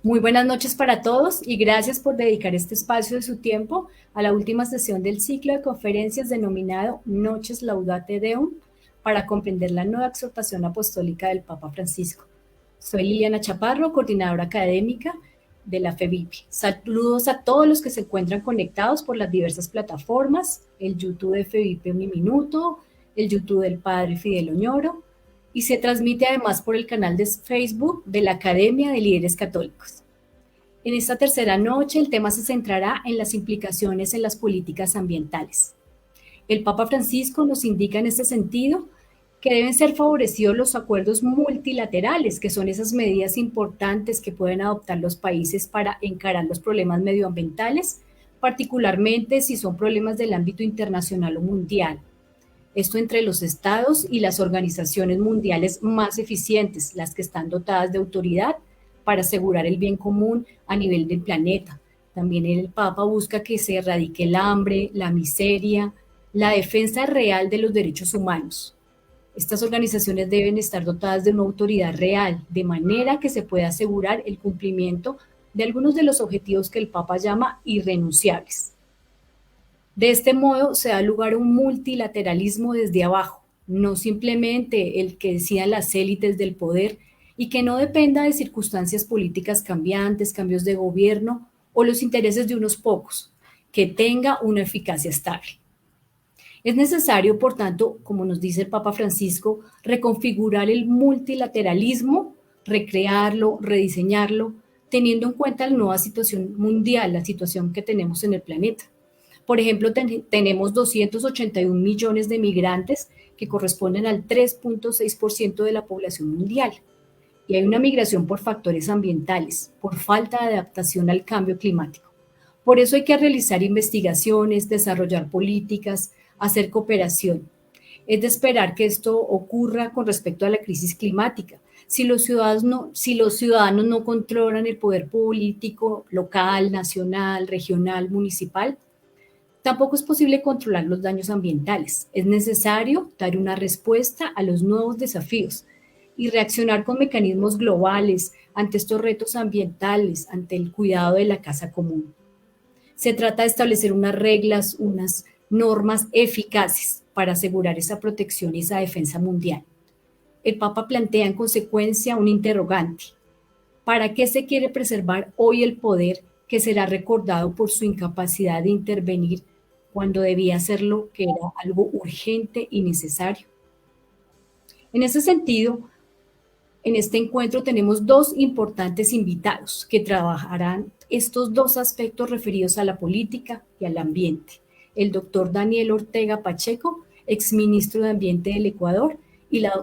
Muy buenas noches para todos y gracias por dedicar este espacio de su tiempo a la última sesión del ciclo de conferencias denominado Noches Laudate Deum para comprender la nueva exhortación apostólica del Papa Francisco. Soy Liliana Chaparro, coordinadora académica de la FEVIPI. Saludos a todos los que se encuentran conectados por las diversas plataformas, el YouTube de FEVIPI Uniminuto, el YouTube del Padre Fidel Oñoro, y se transmite además por el canal de Facebook de la Academia de Líderes Católicos. En esta tercera noche el tema se centrará en las implicaciones en las políticas ambientales. El Papa Francisco nos indica en este sentido que deben ser favorecidos los acuerdos multilaterales, que son esas medidas importantes que pueden adoptar los países para encarar los problemas medioambientales, particularmente si son problemas del ámbito internacional o mundial. Esto entre los estados y las organizaciones mundiales más eficientes, las que están dotadas de autoridad para asegurar el bien común a nivel del planeta. También el Papa busca que se erradique el hambre, la miseria, la defensa real de los derechos humanos. Estas organizaciones deben estar dotadas de una autoridad real, de manera que se pueda asegurar el cumplimiento de algunos de los objetivos que el Papa llama irrenunciables. De este modo se da lugar a un multilateralismo desde abajo, no simplemente el que decidan las élites del poder y que no dependa de circunstancias políticas cambiantes, cambios de gobierno o los intereses de unos pocos, que tenga una eficacia estable. Es necesario, por tanto, como nos dice el Papa Francisco, reconfigurar el multilateralismo, recrearlo, rediseñarlo, teniendo en cuenta la nueva situación mundial, la situación que tenemos en el planeta. Por ejemplo, tenemos 281 millones de migrantes que corresponden al 3.6% de la población mundial. Y hay una migración por factores ambientales, por falta de adaptación al cambio climático. Por eso hay que realizar investigaciones, desarrollar políticas, hacer cooperación. Es de esperar que esto ocurra con respecto a la crisis climática. Si los ciudadanos no controlan el poder político local, nacional, regional, municipal, tampoco es posible controlar los daños ambientales. Es necesario dar una respuesta a los nuevos desafíos y reaccionar con mecanismos globales ante estos retos ambientales, ante el cuidado de la casa común. Se trata de establecer unas reglas, unas normas eficaces para asegurar esa protección y esa defensa mundial. El Papa plantea en consecuencia un interrogante. ¿Para qué se quiere preservar hoy el poder que será recordado por su incapacidad de intervenir cuando debía hacerlo, que era algo urgente y necesario? En ese sentido, en este encuentro tenemos dos importantes invitados que trabajarán estos dos aspectos referidos a la política y al ambiente. El doctor Daniel Ortega Pacheco, exministro de Ambiente del Ecuador,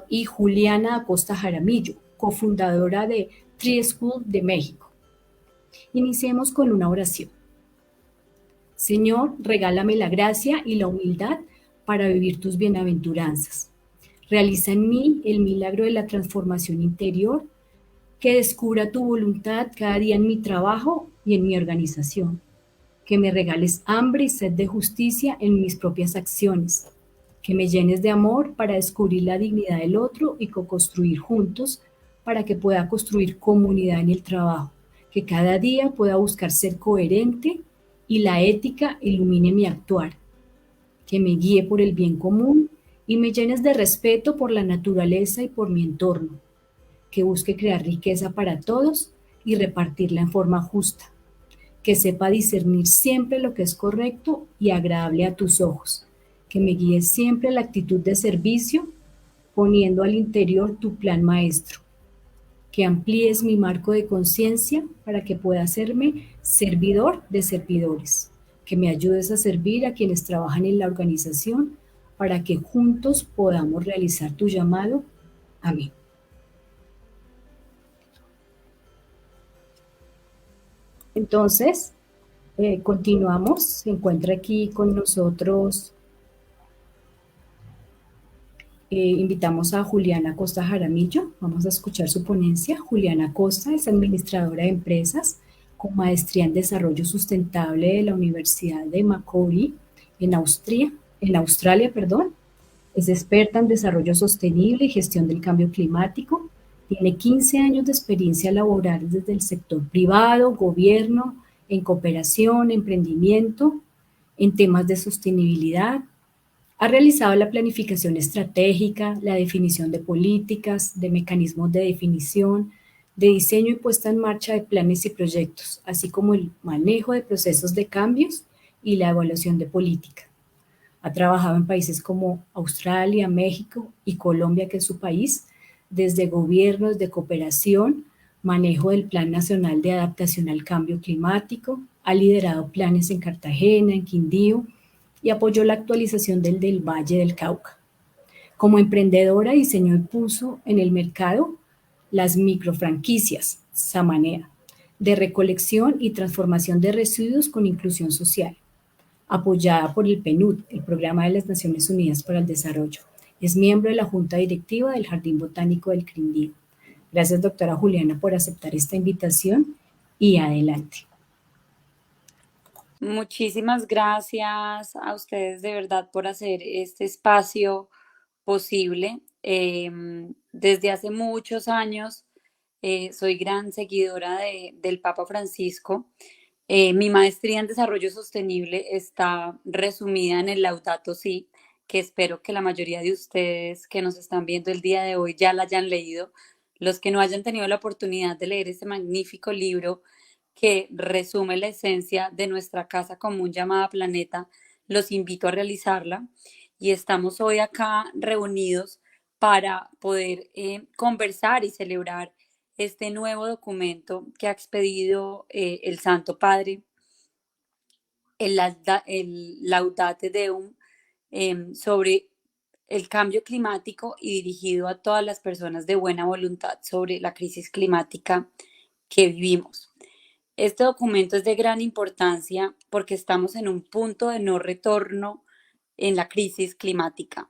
y Juliana Acosta Jaramillo, cofundadora de Tree School de México. Iniciemos con una oración. Señor, regálame la gracia y la humildad para vivir tus bienaventuranzas. Realiza en mí el milagro de la transformación interior, que descubra tu voluntad cada día en mi trabajo y en mi organización. Que me regales hambre y sed de justicia en mis propias acciones. Que me llenes de amor para descubrir la dignidad del otro y co-construir juntos para que pueda construir comunidad en el trabajo. Que cada día pueda buscar ser coherente y la ética ilumine mi actuar. Que me guíe por el bien común y me llenes de respeto por la naturaleza y por mi entorno, que busque crear riqueza para todos y repartirla en forma justa, que sepa discernir siempre lo que es correcto y agradable a tus ojos, que me guíe siempre a la actitud de servicio, poniendo al interior tu plan maestro, que amplíes mi marco de conciencia para que pueda hacerme servidor de servidores, que me ayudes a servir a quienes trabajan en la organización para que juntos podamos realizar tu llamado. Amén. Entonces, continuamos. Se encuentra aquí con nosotros. Invitamos a Juliana Costa Jaramillo. Vamos a escuchar su ponencia. Juliana Costa es administradora de empresas con maestría en desarrollo sustentable de la Universidad de Macquarie en Australia. Es experta en desarrollo sostenible y gestión del cambio climático. Tiene 15 años de experiencia laboral desde el sector privado, gobierno, en cooperación, emprendimiento, en temas de sostenibilidad. Ha realizado la planificación estratégica, la definición de políticas, de mecanismos de definición, de diseño y puesta en marcha de planes y proyectos, así como el manejo de procesos de cambios y la evaluación de política. Ha trabajado en países como Australia, México y Colombia, que es su país, desde gobiernos de cooperación, manejo del Plan Nacional de Adaptación al Cambio Climático, ha liderado planes en Cartagena, en Quindío y apoyó la actualización del Valle del Cauca. Como emprendedora diseñó y puso en el mercado las microfranquicias Samanea, de recolección y transformación de residuos con inclusión social, apoyada por el PNUD, el Programa de las Naciones Unidas para el Desarrollo. Es miembro de la Junta Directiva del Jardín Botánico del Quindío. Gracias, doctora Juliana, por aceptar esta invitación y adelante. Muchísimas gracias a ustedes de verdad por hacer este espacio posible. Desde hace muchos años soy gran seguidora del Papa Francisco. Mi maestría en desarrollo sostenible está resumida en el Laudato Si, que espero que la mayoría de ustedes que nos están viendo el día de hoy ya la hayan leído. Los que no hayan tenido la oportunidad de leer este magnífico libro que resume la esencia de nuestra casa común llamada Planeta, los invito a realizarla. Y estamos hoy acá reunidos para poder conversar y celebrar este nuevo documento que ha expedido el Santo Padre, el Laudate Deum, sobre el cambio climático y dirigido a todas las personas de buena voluntad sobre la crisis climática que vivimos. Este documento es de gran importancia porque estamos en un punto de no retorno en la crisis climática.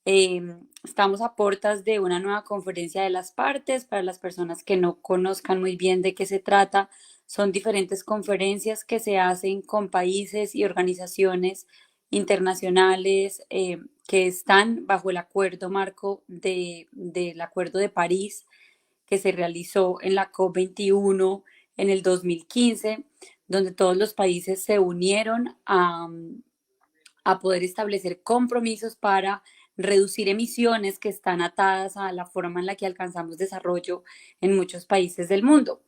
Estamos a puertas de una nueva conferencia de las partes. Para las personas que no conozcan muy bien de qué se trata, son diferentes conferencias que se hacen con países y organizaciones internacionales que están bajo el acuerdo marco del Acuerdo de París, que se realizó en la COP21 en el 2015, donde todos los países se unieron a poder establecer compromisos para reducir emisiones que están atadas a la forma en la que alcanzamos desarrollo en muchos países del mundo.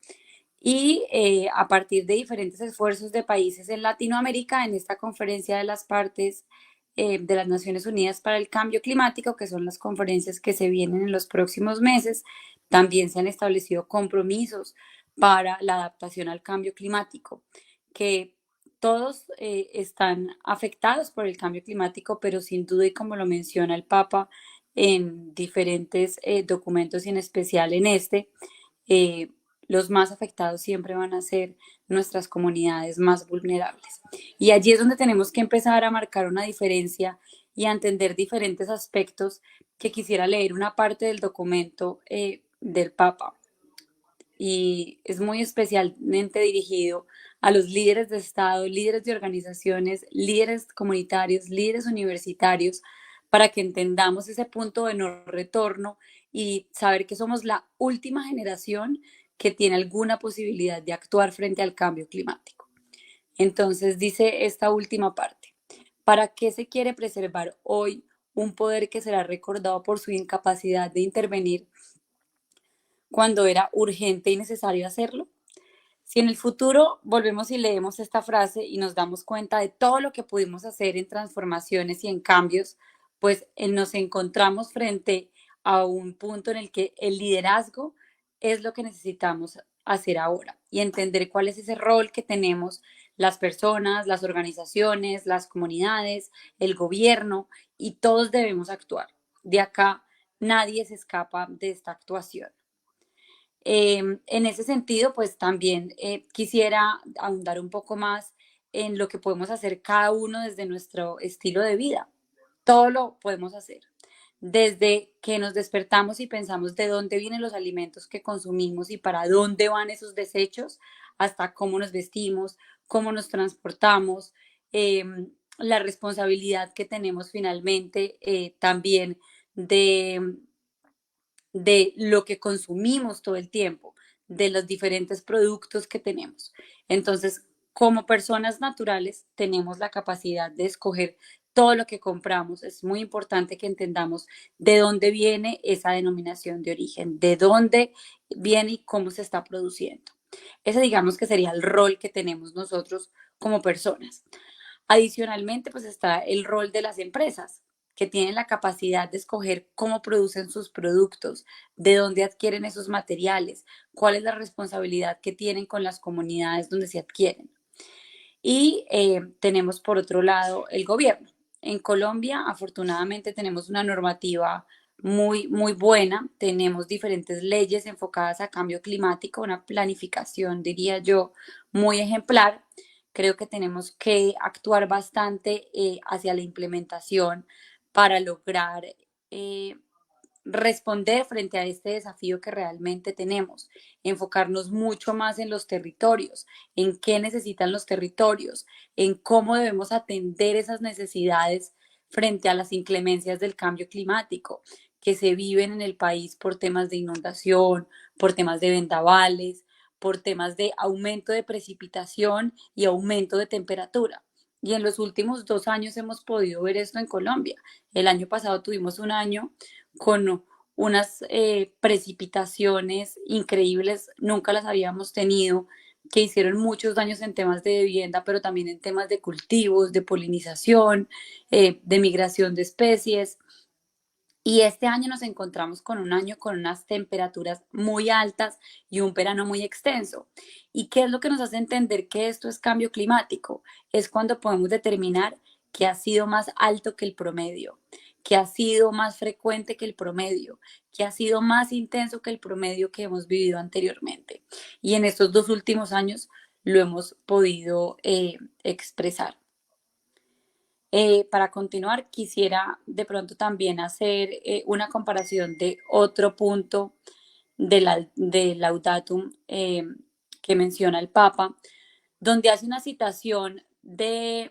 Y a partir de diferentes esfuerzos de países en Latinoamérica, en esta conferencia de las partes de las Naciones Unidas para el Cambio Climático, que son las conferencias que se vienen en los próximos meses, también se han establecido compromisos para la adaptación al cambio climático, que todos están afectados por el cambio climático, pero sin duda, y como lo menciona el Papa en diferentes documentos y en especial en este, eh, los más afectados siempre van a ser nuestras comunidades más vulnerables. Y allí es donde tenemos que empezar a marcar una diferencia y a entender diferentes aspectos que quisiera leer una parte del documento del Papa. Y es muy especialmente dirigido a los líderes de Estado, líderes de organizaciones, líderes comunitarios, líderes universitarios, para que entendamos ese punto de no retorno y saber que somos la última generación que tiene alguna posibilidad de actuar frente al cambio climático. Entonces dice esta última parte: ¿para qué se quiere preservar hoy un poder que será recordado por su incapacidad de intervenir cuando era urgente y necesario hacerlo? Si en el futuro volvemos y leemos esta frase y nos damos cuenta de todo lo que pudimos hacer en transformaciones y en cambios, pues nos encontramos frente a un punto en el que el liderazgo es lo que necesitamos hacer ahora y entender cuál es ese rol que tenemos las personas, las organizaciones, las comunidades, el gobierno, y todos debemos actuar. De acá nadie se escapa de esta actuación. En ese sentido, pues también quisiera ahondar un poco más en lo que podemos hacer cada uno desde nuestro estilo de vida. Todo lo podemos hacer. Desde que nos despertamos y pensamos de dónde vienen los alimentos que consumimos y para dónde van esos desechos, hasta cómo nos vestimos, cómo nos transportamos, eh, la responsabilidad que tenemos finalmente también de de lo que consumimos todo el tiempo, de los diferentes productos que tenemos. Entonces, como personas naturales, tenemos la capacidad de escoger todo lo que compramos. Es muy importante que entendamos de dónde viene esa denominación de origen, de dónde viene y cómo se está produciendo. Ese digamos que sería el rol que tenemos nosotros como personas. Adicionalmente, pues está el rol de las empresas, que tienen la capacidad de escoger cómo producen sus productos, de dónde adquieren esos materiales, cuál es la responsabilidad que tienen con las comunidades donde se adquieren. Y tenemos por otro lado el gobierno. En Colombia, afortunadamente, tenemos una normativa muy buena. Tenemos diferentes leyes enfocadas a cambio climático, una planificación, diría yo, muy ejemplar. Creo que tenemos que actuar bastante hacia la implementación para lograr eh, responder frente a este desafío que realmente tenemos, enfocarnos mucho más en los territorios, en qué necesitan los territorios, en cómo debemos atender esas necesidades frente a las inclemencias del cambio climático que se viven en el país por temas de inundación, por temas de vendavales, por temas de aumento de precipitación y aumento de temperatura. Y en los últimos 2 años hemos podido ver esto en Colombia. El año pasado tuvimos un año con unas precipitaciones increíbles, nunca las habíamos tenido, que hicieron muchos daños en temas de vivienda, pero también en temas de cultivos, de polinización, de migración de especies. Y este año nos encontramos con un año con unas temperaturas muy altas y un verano muy extenso. ¿Y qué es lo que nos hace entender que esto es cambio climático? Es cuando podemos determinar que ha sido más alto que el promedio, que ha sido más frecuente que el promedio, que ha sido más intenso que el promedio que hemos vivido anteriormente. Y en estos 2 últimos años lo hemos podido expresar. Para continuar, quisiera de pronto también hacer una comparación de otro punto de Laudatum que menciona el Papa, donde hace una citación de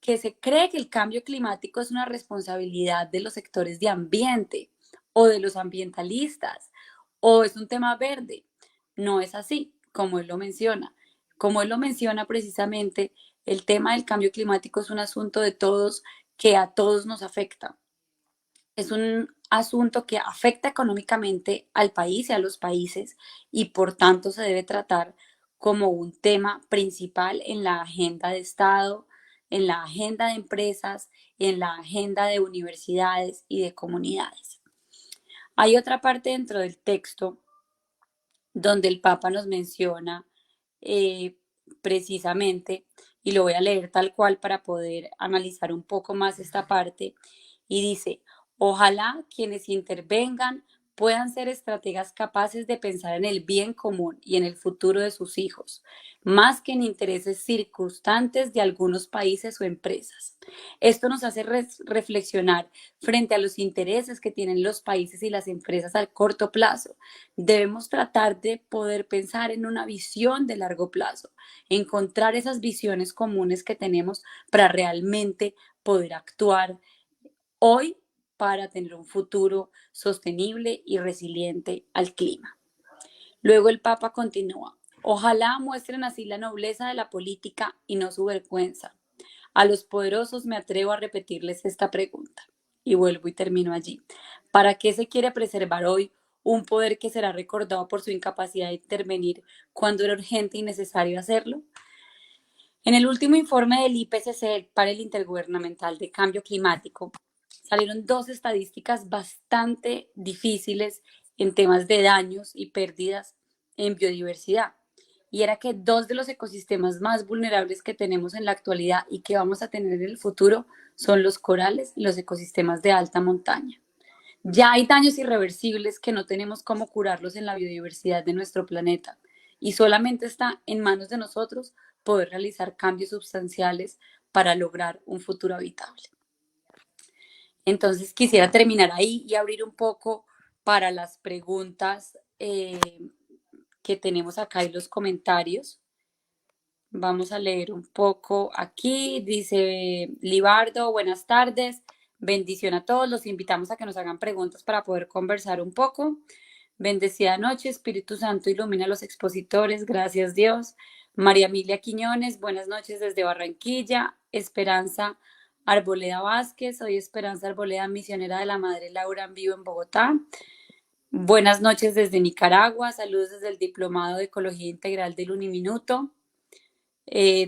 que se cree que el cambio climático es una responsabilidad de los sectores de ambiente o de los ambientalistas o es un tema verde. No es así, como él lo menciona. Como él lo menciona precisamente, el tema del cambio climático es un asunto de todos que a todos nos afecta. Es un asunto que afecta económicamente al país y a los países y por tanto se debe tratar como un tema principal en la agenda de Estado, en la agenda de empresas, en la agenda de universidades y de comunidades. Hay otra parte dentro del texto donde el Papa nos menciona eh, precisamente, y lo voy a leer tal cual para poder analizar un poco más esta parte, y dice, ojalá quienes intervengan puedan ser estrategas capaces de pensar en el bien común y en el futuro de sus hijos, más que en intereses circunstantes de algunos países o empresas. Esto nos hace reflexionar frente a los intereses que tienen los países y las empresas al corto plazo. Debemos tratar de poder pensar en una visión de largo plazo, encontrar esas visiones comunes que tenemos para realmente poder actuar hoy para tener un futuro sostenible y resiliente al clima. Luego el Papa continúa. Ojalá muestren así la nobleza de la política y no su vergüenza. A los poderosos me atrevo a repetirles esta pregunta. Y vuelvo y termino allí. ¿Para qué se quiere preservar hoy un poder que será recordado por su incapacidad de intervenir cuando era urgente y necesario hacerlo? En el último informe del IPCC, el Panel Intergubernamental de Cambio Climático, salieron dos estadísticas bastante difíciles en temas de daños y pérdidas en biodiversidad. Y era que dos de los ecosistemas más vulnerables que tenemos en la actualidad y que vamos a tener en el futuro son los corales y los ecosistemas de alta montaña. Ya hay daños irreversibles que no tenemos cómo curarlos en la biodiversidad de nuestro planeta y solamente está en manos de nosotros poder realizar cambios sustanciales para lograr un futuro habitable. Entonces quisiera terminar ahí y abrir un poco para las preguntas que tenemos acá en los comentarios. Vamos a leer un poco aquí. Dice Libardo, buenas tardes. Bendición a todos, los invitamos a que nos hagan preguntas para poder conversar un poco. Bendecida noche, Espíritu Santo ilumina a los expositores, gracias Dios. María Emilia Quiñones, buenas noches desde Barranquilla. Esperanza Arboleda Vázquez, soy Esperanza Arboleda, misionera de la Madre Laura en vivo en Bogotá. Buenas noches desde Nicaragua, saludos desde el Diplomado de Ecología Integral del Uniminuto.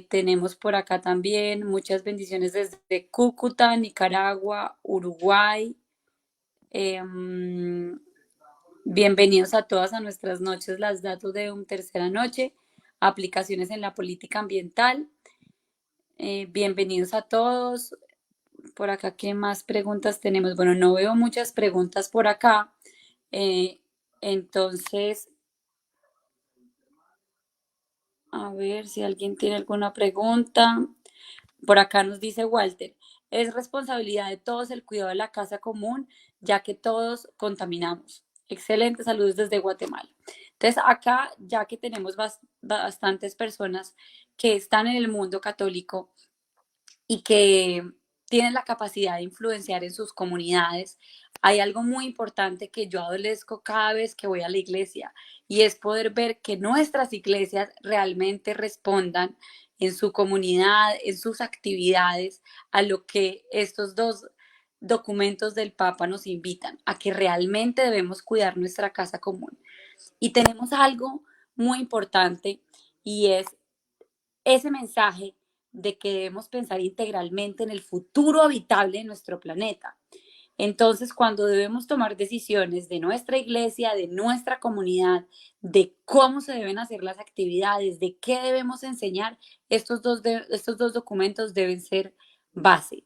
Tenemos por acá también muchas bendiciones desde Cúcuta, Nicaragua, Uruguay. Bienvenidos a todas a nuestras noches, las datos de un tercera noche, aplicaciones en la política ambiental. Bienvenidos a todos. Por acá, ¿qué más preguntas tenemos? Bueno, no veo muchas preguntas por acá. Entonces, a ver si alguien tiene alguna pregunta. Por acá nos dice Walter, es responsabilidad de todos el cuidado de la casa común, ya que todos contaminamos. Excelente, saludos desde Guatemala. Entonces, acá, ya que tenemos bastantes personas que están en el mundo católico y que tienen la capacidad de influenciar en sus comunidades, hay algo muy importante que yo adolezco cada vez que voy a la iglesia y es poder ver que nuestras iglesias realmente respondan en su comunidad, en sus actividades, a lo que estos dos documentos del Papa nos invitan, a que realmente debemos cuidar nuestra casa común. Y tenemos algo muy importante y es ese mensaje de que debemos pensar integralmente en el futuro habitable de nuestro planeta. Entonces, cuando debemos tomar decisiones de nuestra iglesia, de nuestra comunidad, de cómo se deben hacer las actividades, de qué debemos enseñar, estos dos documentos deben ser base.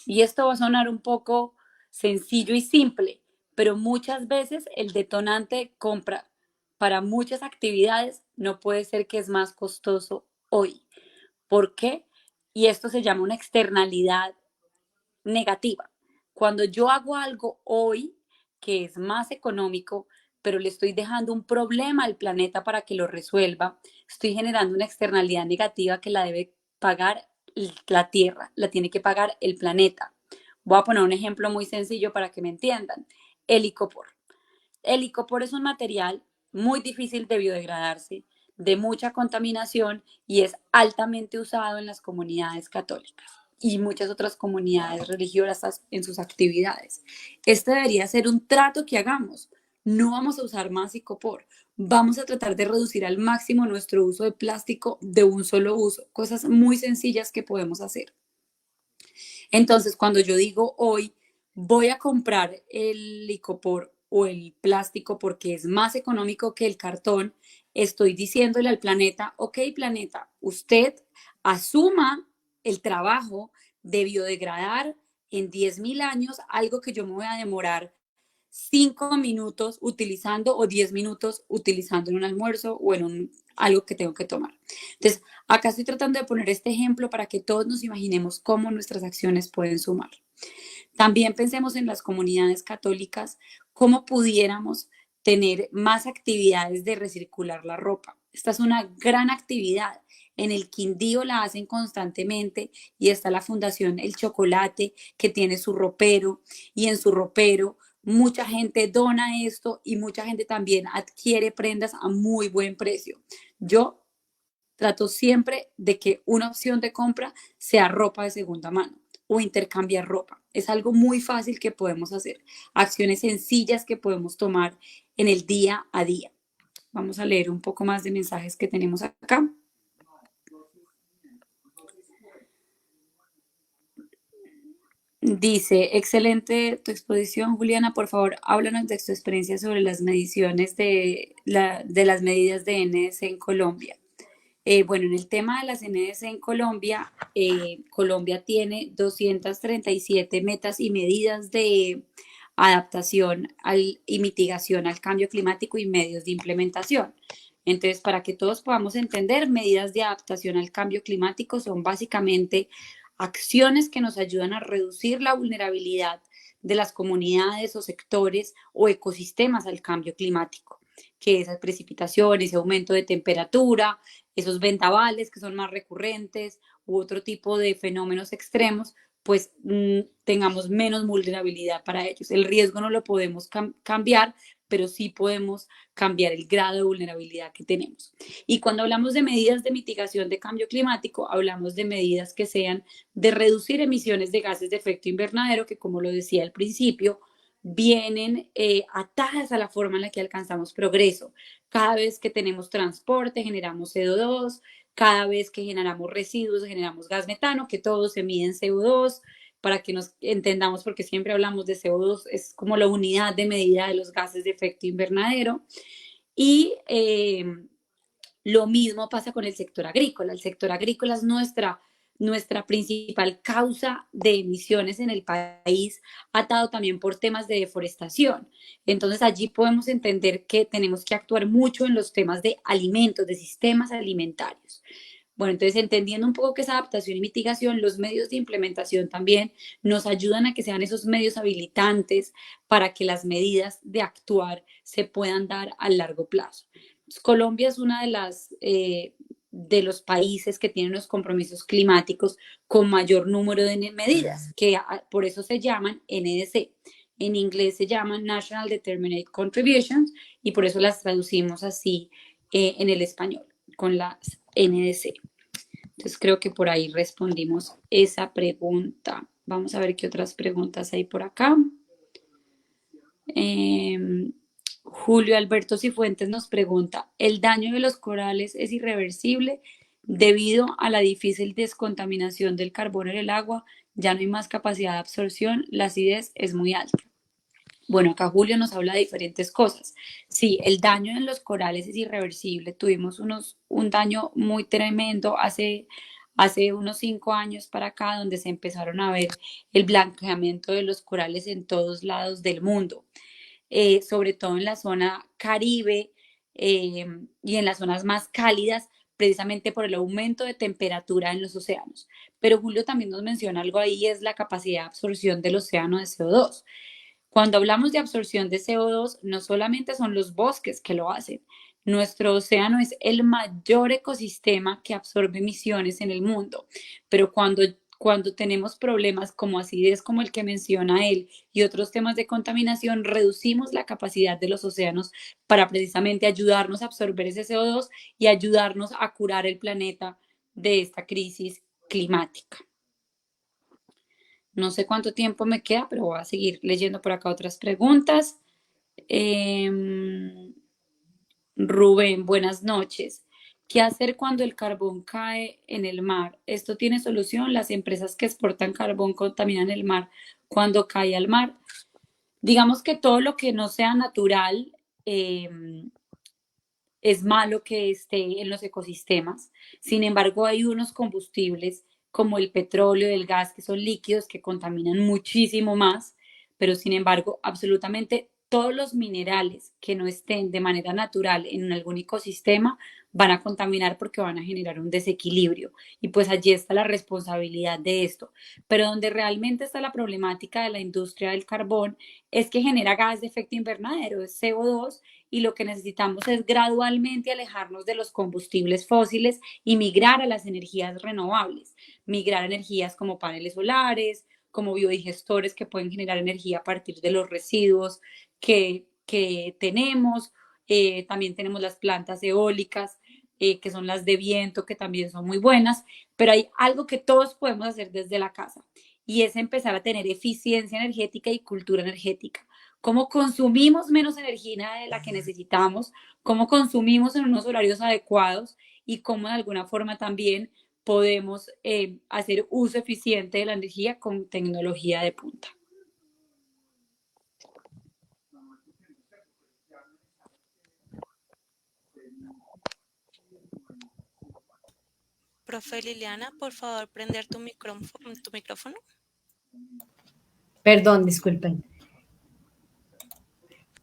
Y esto va a sonar un poco sencillo y simple, pero muchas veces el detonante de compra para muchas actividades no puede ser que es más costoso hoy. ¿Por qué? Y esto se llama una externalidad negativa. Cuando yo hago algo hoy que es más económico, pero le estoy dejando un problema al planeta para que lo resuelva, estoy generando una externalidad negativa que la debe pagar la Tierra, la tiene que pagar el planeta. Voy a poner un ejemplo muy sencillo para que me entiendan. El icopor. El icopor es un material muy difícil de biodegradarse, de mucha contaminación y es altamente usado en las comunidades católicas y muchas otras comunidades religiosas en sus actividades. Este debería ser un trato que hagamos. No vamos a usar más icopor. Vamos a tratar de reducir al máximo nuestro uso de plástico de un solo uso. Cosas muy sencillas que podemos hacer. Entonces, cuando yo digo hoy, voy a comprar el licopor o el plástico porque es más económico que el cartón, estoy diciéndole al planeta, ok, planeta, usted asuma el trabajo de biodegradar en 10.000 años algo que yo me voy a demorar 5 minutos utilizando o 10 minutos utilizando en un almuerzo o en algo que tengo que tomar. Entonces, acá estoy tratando de poner este ejemplo para que todos nos imaginemos cómo nuestras acciones pueden sumar. También pensemos en las comunidades católicas, cómo pudiéramos tener más actividades de recircular la ropa. Esta es una gran actividad. En el Quindío la hacen constantemente y está la Fundación El Chocolate que tiene su ropero y en su ropero mucha gente dona esto y mucha gente también adquiere prendas a muy buen precio. Yo trato siempre de que una opción de compra sea ropa de segunda mano o intercambiar ropa. Es algo muy fácil que podemos hacer. Acciones sencillas que podemos tomar en el día a día. Vamos a leer un poco más de mensajes que tenemos acá. Dice, excelente tu exposición, Juliana. Por favor, háblanos de tu experiencia sobre las mediciones de las medidas de NDC en Colombia. Bueno, en el tema de las NDC en Colombia, Colombia tiene 237 metas y medidas de adaptación y mitigación al cambio climático y medios de implementación. Entonces, para que todos podamos entender, medidas de adaptación al cambio climático son básicamente acciones que nos ayudan a reducir la vulnerabilidad de las comunidades o sectores o ecosistemas al cambio climático, que esas precipitaciones, ese aumento de temperatura, esos vendavales que son más recurrentes u otro tipo de fenómenos extremos pues tengamos menos vulnerabilidad para ellos. El riesgo no lo podemos cambiar, pero sí podemos cambiar el grado de vulnerabilidad que tenemos. Y cuando hablamos de medidas de mitigación de cambio climático, hablamos de medidas que sean de reducir emisiones de gases de efecto invernadero, que como lo decía al principio, vienen atadas a la forma en la que alcanzamos progreso. Cada vez que tenemos transporte, generamos CO2, cada vez que generamos residuos, generamos gas metano, que todo se mide en CO2, para que nos entendamos, porque siempre hablamos de CO2, es como la unidad de medida de los gases de efecto invernadero. Y lo mismo pasa con el sector agrícola. El sector agrícola es nuestra principal causa de emisiones en el país, atado también por temas de deforestación. Entonces allí podemos entender que tenemos que actuar mucho en los temas de alimentos, de sistemas alimentarios. Bueno, entonces entendiendo un poco qué es adaptación y mitigación, los medios de implementación también nos ayudan a que sean esos medios habilitantes para que las medidas de actuar se puedan dar a largo plazo. Colombia es una de los países que tienen los compromisos climáticos con mayor número de medidas, que por eso se llaman NDC. En inglés se llaman National Determinate Contributions y por eso las traducimos así en el español, con las NDC. Entonces creo que por ahí respondimos esa pregunta. Vamos a ver qué otras preguntas hay por acá. Julio Alberto Cifuentes nos pregunta, ¿el daño de los corales es irreversible debido a la difícil descontaminación del carbón en el agua? Ya no hay más capacidad de absorción, la acidez es muy alta. Bueno, acá Julio nos habla de diferentes cosas. Sí, el daño en los corales es irreversible. Tuvimos un daño muy tremendo hace unos 5 años para acá, donde se empezaron a ver el blanqueamiento de los corales en todos lados del mundo. Sobre todo en la zona Caribe y en las zonas más cálidas, precisamente por el aumento de temperatura en los océanos. Pero Julio también nos menciona algo ahí, es la capacidad de absorción del océano de CO2. Cuando hablamos de absorción de CO2, no solamente son los bosques que lo hacen. Nuestro océano es el mayor ecosistema que absorbe emisiones en el mundo, pero cuando tenemos problemas como acidez, como el que menciona él, y otros temas de contaminación, reducimos la capacidad de los océanos para precisamente ayudarnos a absorber ese CO2 y ayudarnos a curar el planeta de esta crisis climática. No sé cuánto tiempo me queda, pero voy a seguir leyendo por acá otras preguntas. Rubén, buenas noches. ¿Qué hacer cuando el carbón cae en el mar? ¿Esto tiene solución? Las empresas que exportan carbón contaminan el mar cuando cae al mar. Digamos que todo lo que no sea natural es malo que esté en los ecosistemas. Sin embargo, hay unos combustibles como el petróleo y el gas que son líquidos que contaminan muchísimo más, pero sin embargo, absolutamente todos los minerales que no estén de manera natural en algún ecosistema van a contaminar porque van a generar un desequilibrio. Y pues allí está la responsabilidad de esto. Pero donde realmente está la problemática de la industria del carbón es que genera gas de efecto invernadero, es CO2, y lo que necesitamos es gradualmente alejarnos de los combustibles fósiles y migrar a las energías renovables, migrar a energías como paneles solares, como biodigestores que pueden generar energía a partir de los residuos que tenemos. También tenemos las plantas eólicas, que son las de viento, que también son muy buenas, pero hay algo que todos podemos hacer desde la casa y es empezar a tener eficiencia energética y cultura energética. Cómo consumimos menos energía de la que necesitamos, cómo consumimos en unos horarios adecuados y cómo de alguna forma también podemos hacer uso eficiente de la energía con tecnología de punta. Profe Liliana, por favor, prender tu micrófono. Perdón, disculpen.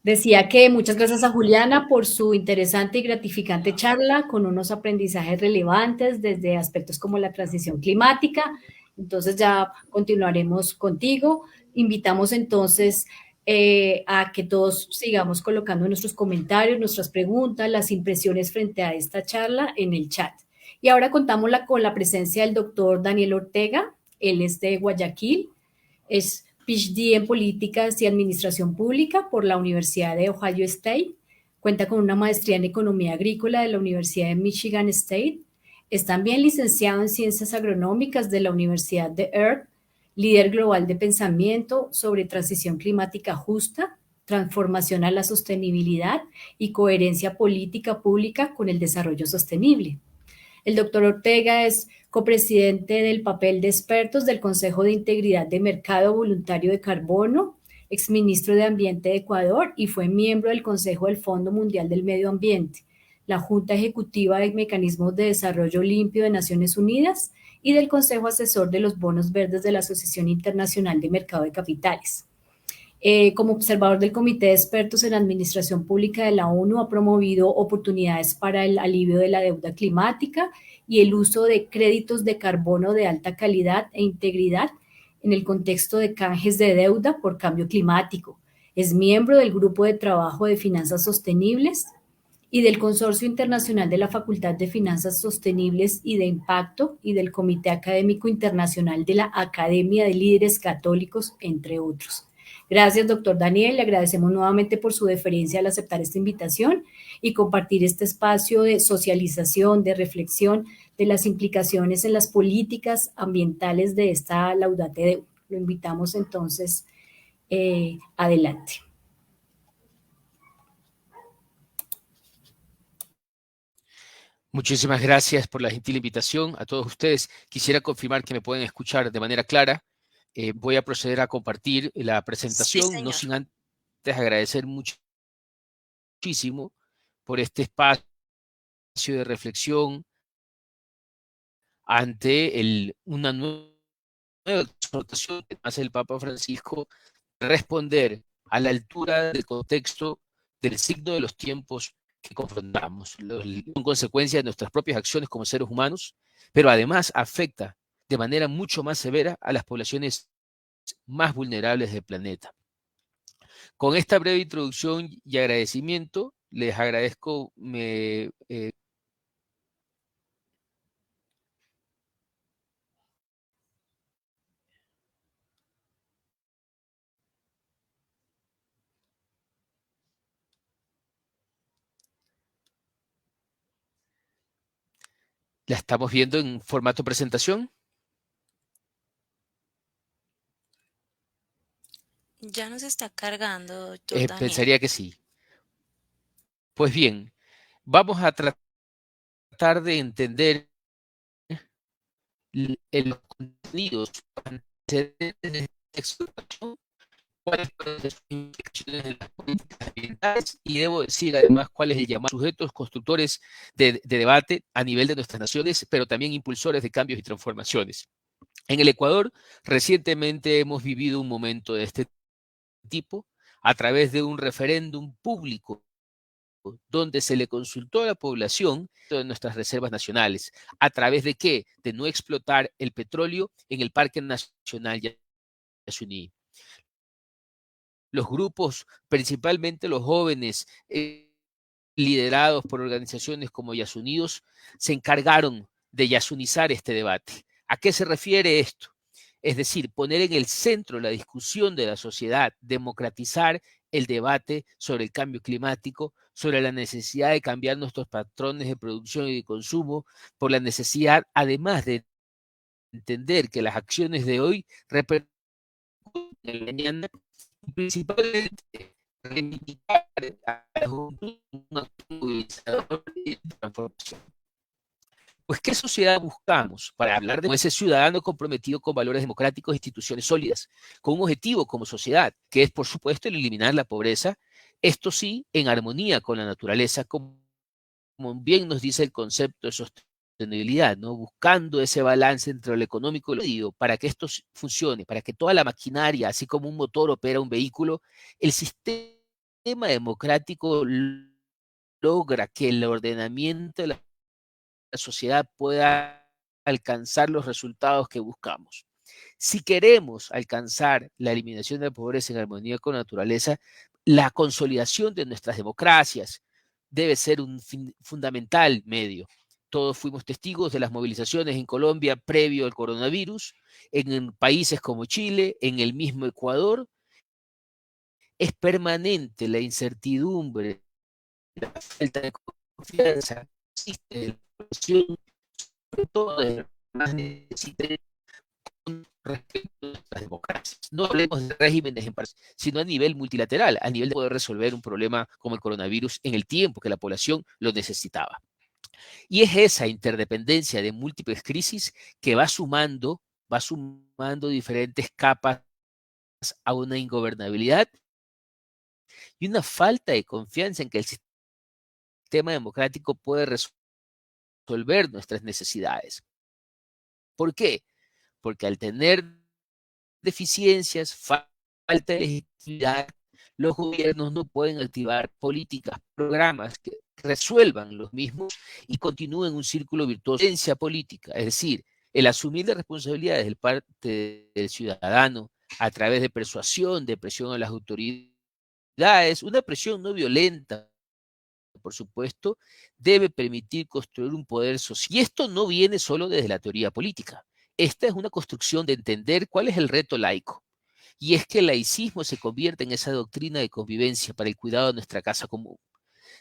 Decía que muchas gracias a Juliana por su interesante y gratificante charla con unos aprendizajes relevantes desde aspectos como la transición climática. Entonces ya continuaremos contigo. Invitamos entonces a que todos sigamos colocando nuestros comentarios, nuestras preguntas, las impresiones frente a esta charla en el chat. Y ahora contamos con la presencia del doctor Daniel Ortega, Él es de Guayaquil, es PhD en Políticas y Administración Pública por la Universidad de Ohio State, cuenta con una maestría en Economía Agrícola de la Universidad de Michigan State, es también licenciado en Ciencias Agronómicas de la Universidad de Earth, líder global de pensamiento sobre transición climática justa, transformación a la sostenibilidad y coherencia política pública con el desarrollo sostenible. El doctor Ortega es copresidente del papel de expertos del Consejo de Integridad de Mercado Voluntario de Carbono, exministro de Ambiente de Ecuador y fue miembro del Consejo del Fondo Mundial del Medio Ambiente, la Junta Ejecutiva de Mecanismos de Desarrollo Limpio de Naciones Unidas y del Consejo Asesor de los Bonos Verdes de la Asociación Internacional de Mercado de Capitales. Como observador del Comité de Expertos en Administración Pública de la ONU, ha promovido oportunidades para el alivio de la deuda climática y el uso de créditos de carbono de alta calidad e integridad en el contexto de canjes de deuda por cambio climático. Es miembro del Grupo de Trabajo de Finanzas Sostenibles y del Consorcio Internacional de la Facultad de Finanzas Sostenibles y de Impacto y del Comité Académico Internacional de la Academia de Líderes Católicos, entre otros. Gracias, doctor Daniel. Le agradecemos nuevamente por su deferencia al aceptar esta invitación y compartir este espacio de socialización, de reflexión de las implicaciones en las políticas ambientales de esta Laudate Deum. Lo invitamos entonces adelante. Muchísimas gracias por la gentil invitación a todos ustedes. Quisiera confirmar que me pueden escuchar de manera clara. Voy a proceder a compartir la presentación, Sí, no señor. sin antes agradecer muchísimo por este espacio de reflexión ante una nueva exhortación que hace el Papa Francisco, responder a la altura del contexto, del signo de los tiempos que confrontamos, en consecuencia de nuestras propias acciones como seres humanos, pero además afecta de manera mucho más severa a las poblaciones más vulnerables del planeta. Con esta breve introducción y agradecimiento, les agradezco la estamos viendo en formato presentación. Ya nos está cargando, doctor Daniel. Pensaría que sí. Pues bien, vamos a tratar de entender los contenidos antecedentes de esta exhortación, cuáles fueron las implicaciones de las políticas ambientales y debo decir además cuál es el llamado sujetos constructores de debate a nivel de nuestras naciones, pero también impulsores de cambios y transformaciones. En el Ecuador, recientemente hemos vivido un momento de este tipo a través de un referéndum público donde se le consultó a la población de nuestras reservas nacionales. ¿A través de qué? De no explotar el petróleo en el Parque Nacional Yasuní. Los grupos, principalmente los jóvenes, liderados por organizaciones como Yasunidos, se encargaron de yasunizar este debate. ¿A qué se refiere esto? Es decir, poner en el centro la discusión de la sociedad, democratizar el debate sobre el cambio climático, sobre la necesidad de cambiar nuestros patrones de producción y de consumo, por la necesidad, además de entender que las acciones de hoy repercuten en mañana, principalmente reivindicar a la juventud un activo de transformación. Pues, ¿qué sociedad buscamos? Para hablar de ese ciudadano comprometido con valores democráticos e instituciones sólidas, con un objetivo como sociedad, que es, por supuesto, el eliminar la pobreza, esto sí, en armonía con la naturaleza, como bien nos dice el concepto de sostenibilidad, ¿no? Buscando ese balance entre lo económico y lo medio, para que esto funcione, para que toda la maquinaria, así como un motor opera un vehículo, el sistema democrático logra que el ordenamiento de la sociedad pueda alcanzar los resultados que buscamos. Si queremos alcanzar la eliminación de la pobreza en armonía con la naturaleza, la consolidación de nuestras democracias debe ser un fundamental medio. todos fuimos testigos de las movilizaciones en Colombia previo al coronavirus, en países como Chile, en el mismo Ecuador. Es permanente la incertidumbre, la falta de confianza, existe la población, sobre todo de los que más necesiten con respecto a las democracias. No hablemos de regímenes en parte, sino a nivel multilateral, a nivel de poder resolver un problema como el coronavirus en el tiempo que la población lo necesitaba. Y es esa interdependencia de múltiples crisis que va sumando diferentes capas a una ingobernabilidad y una falta de confianza en que el sistema democrático puede resolver nuestras necesidades. ¿Por qué? Porque al tener deficiencias, falta de legitimidad, los gobiernos no pueden activar políticas, programas que resuelvan los mismos y continúen un círculo virtuoso de violencia política. Es decir, el asumir las responsabilidades del parte del ciudadano a través de persuasión, de presión a las autoridades, una presión no violenta, por supuesto, debe permitir construir un poder social. Y esto no viene solo desde la teoría política. Esta es una construcción de entender cuál es el reto laico. Y es que el laicismo se convierte en esa doctrina de convivencia para el cuidado de nuestra casa común.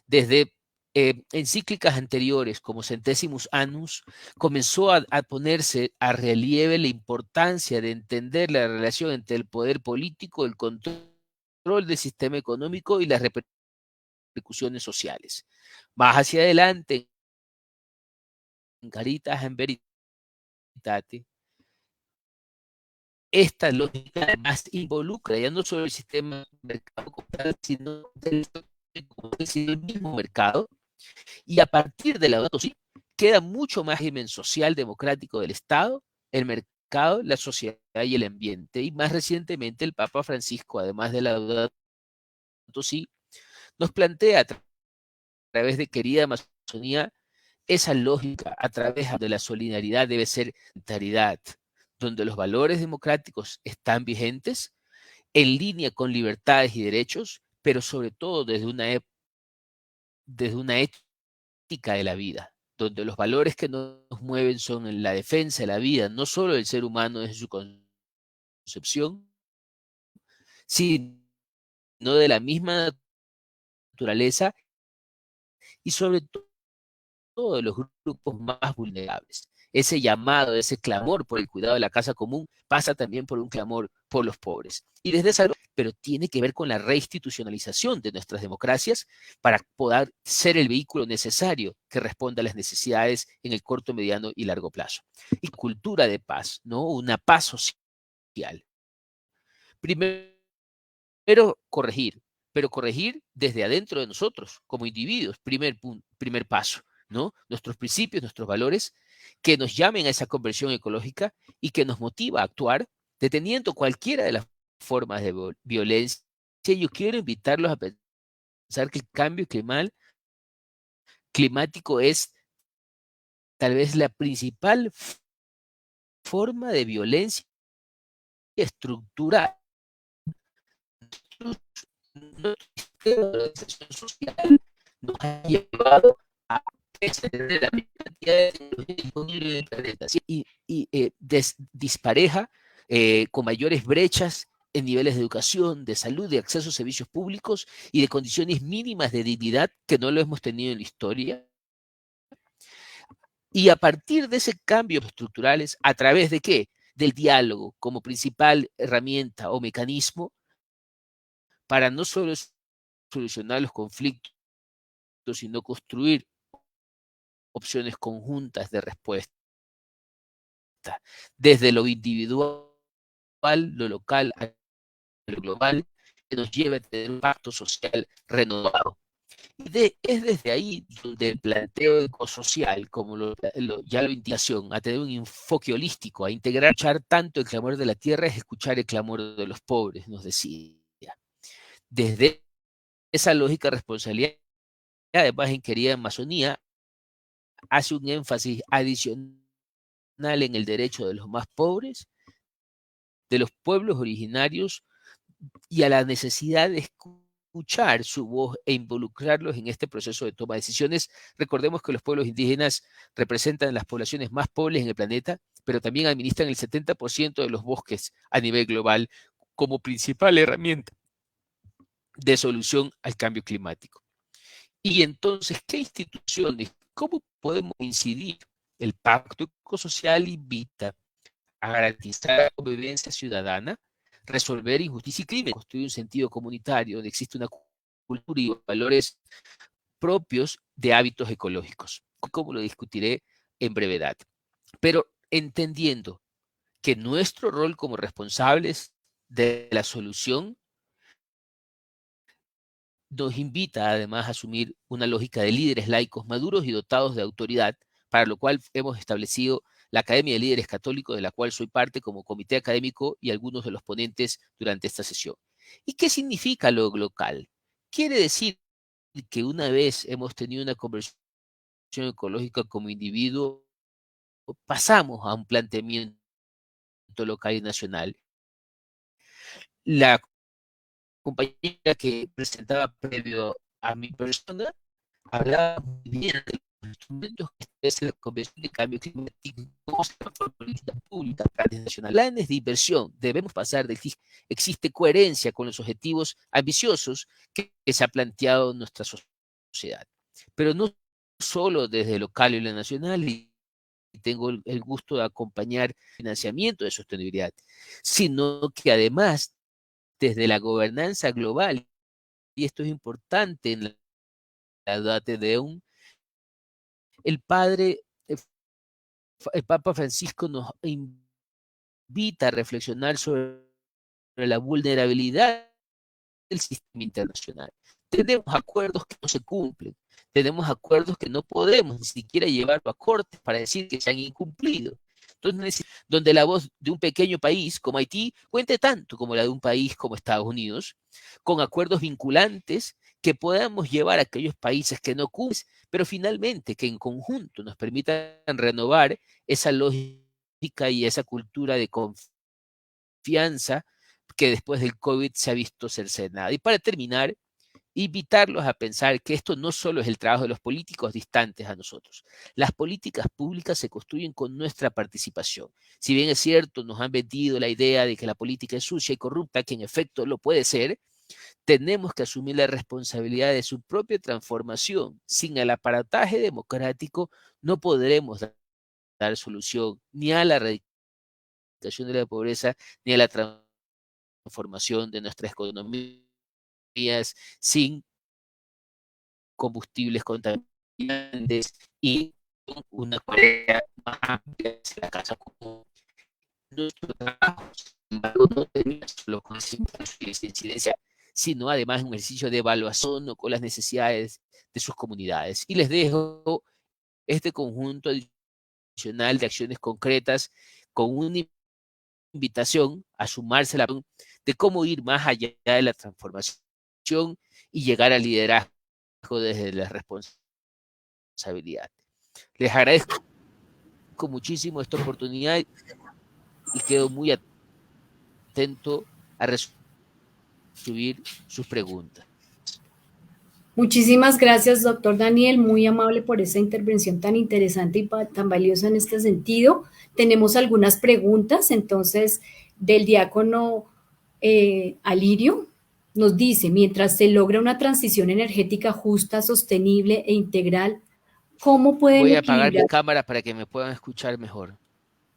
Desde encíclicas anteriores, como Centesimus Annus, comenzó a ponerse a relieve la importancia de entender la relación entre el poder político, el control del sistema económico y las repercusiones sociales. Más hacia adelante, en Caritas en Veritate, esta lógica además involucra ya no solo el sistema mercado como tal, sino el mismo mercado, y a partir de la Laudato Si queda mucho más régimen social democrático del Estado, el mercado, la sociedad y el ambiente. Y más recientemente el Papa Francisco, además de la Laudato Si, nos plantea a través de Querida Amazonía esa lógica a través de la solidaridad debe ser caridad, donde los valores democráticos están vigentes, en línea con libertades y derechos, pero sobre todo desde una ética de la vida, donde los valores que nos mueven son la defensa de la vida, no solo del ser humano desde su concepción, sino de la misma naturaleza y sobre todo de los grupos más vulnerables. Ese llamado, ese clamor por el cuidado de la casa común pasa también por un clamor por los pobres. Y desde esa, pero tiene que ver con la reinstitucionalización de nuestras democracias para poder ser el vehículo necesario que responda a las necesidades en el corto, mediano y largo plazo. Y cultura de paz, ¿no? Una paz social. Primero, corregir, pero corregir desde adentro de nosotros, como individuos, primer paso, ¿no? Nuestros principios, nuestros valores, que nos llamen a esa conversión ecológica y que nos motiva a actuar deteniendo cualquiera de las formas de violencia. Yo quiero invitarlos a pensar que el cambio climático es tal vez la principal forma de violencia estructural. Nuestro sistema de organización social nos ha llevado a tener la misma cantidad de tecnología disponible en el planeta y dispareja con mayores brechas en niveles de educación, de salud, de acceso a servicios públicos y de condiciones mínimas de dignidad que no lo hemos tenido en la historia. Y a partir de ese cambio estructurales, ¿a través de qué? Del diálogo como principal herramienta o mecanismo para no solo solucionar los conflictos, sino construir opciones conjuntas de respuesta, desde lo individual, lo local, a lo global, que nos lleve a tener un pacto social renovado. Es desde ahí donde el planteo ecosocial, como ya lo indicación, a tener un enfoque holístico, a integrar, escuchar tanto el clamor de la tierra es escuchar el clamor de los pobres, nos decía. Desde esa lógica de responsabilidad, además en Querida Amazonía, hace un énfasis adicional en el derecho de los más pobres, de los pueblos originarios y a la necesidad de escuchar su voz e involucrarlos en este proceso de toma de decisiones. Recordemos que los pueblos indígenas representan las poblaciones más pobres en el planeta, pero también administran el 70% de los bosques a nivel global como principal herramienta de solución al cambio climático. Y entonces, ¿qué instituciones, cómo podemos incidir? El Pacto Ecosocial invita a garantizar la convivencia ciudadana, resolver injusticia y crimen, construir un sentido comunitario donde existe una cultura y valores propios de hábitos ecológicos, como lo discutiré en brevedad. Pero entendiendo que nuestro rol como responsables de la solución nos invita además a asumir una lógica de líderes laicos maduros y dotados de autoridad, para lo cual hemos establecido la Academia de Líderes Católicos, de la cual soy parte como comité académico y algunos de los ponentes durante esta sesión. ¿Y qué significa lo local? Quiere decir que una vez hemos tenido una conversión ecológica como individuo, pasamos a un planteamiento local y nacional. La compañera que presentaba previo a mi persona hablaba muy bien de los instrumentos que establece la Convención de Cambio Climático, cómo se transforman políticas públicas, planes nacionales, planes de inversión. Debemos pasar de que existe coherencia con los objetivos ambiciosos que se ha planteado nuestra sociedad. Pero no solo desde lo local y lo nacional, y tengo el gusto de acompañar el financiamiento de sostenibilidad, sino que además desde la gobernanza global, y esto es importante en la Laudate Deum, el Papa Francisco nos invita a reflexionar sobre la vulnerabilidad del sistema internacional. Tenemos acuerdos que no se cumplen, tenemos acuerdos que no podemos ni siquiera llevarlo a cortes para decir que se han incumplido. Entonces, donde la voz de un pequeño país como Haití cuente tanto como la de un país como Estados Unidos, con acuerdos vinculantes que podamos llevar a aquellos países que no cumplen, pero finalmente que en conjunto nos permitan renovar esa lógica y esa cultura de confianza que después del COVID se ha visto cercenada. Y para terminar, invitarlos a pensar que esto no solo es el trabajo de los políticos distantes a nosotros. Las políticas públicas se construyen con nuestra participación. Si bien es cierto, nos han vendido la idea de que la política es sucia y corrupta, que en efecto lo puede ser, tenemos que asumir la responsabilidad de su propia transformación. Sin el aparataje democrático no podremos dar solución ni a la erradicación de la pobreza ni a la transformación de nuestras economías sin combustibles contaminantes y una tarea más amplia hacia la casa común. Nuestro trabajo, sin embargo, no termina solo con esa incidencia, sino además un ejercicio de evaluación con las necesidades de sus comunidades. Y les dejo este conjunto adicional de acciones concretas con una invitación a sumarse a la de cómo ir más allá de la transformación y llegar al liderazgo desde la responsabilidad. Les agradezco muchísimo esta oportunidad y quedo muy atento a recibir sus preguntas. Muchísimas gracias, doctor Daniel, muy amable por esa intervención tan interesante y tan valiosa en este sentido. Tenemos algunas preguntas, entonces, del diácono Alirio. Nos dice, mientras se logra una transición energética justa, sostenible e integral, ¿cómo pueden Voy a apagar equilibrar? mi cámara para que me puedan escuchar mejor.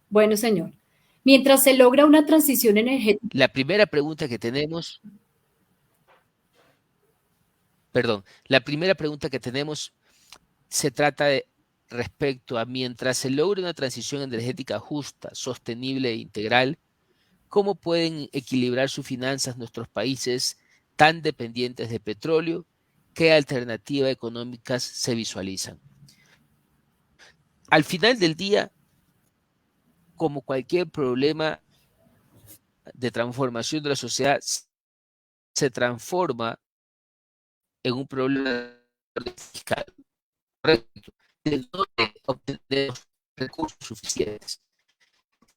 Bueno, señor. Mientras se logra una transición energética. La primera pregunta que tenemos, se trata de respecto a mientras se logre una transición energética justa, sostenible e integral, ¿cómo pueden equilibrar sus finanzas nuestros países tan dependientes de petróleo? ¿Qué alternativas económicas se visualizan? Al final del día, como cualquier problema de transformación de la sociedad, se transforma en un problema fiscal, correcto, de no obtener recursos suficientes.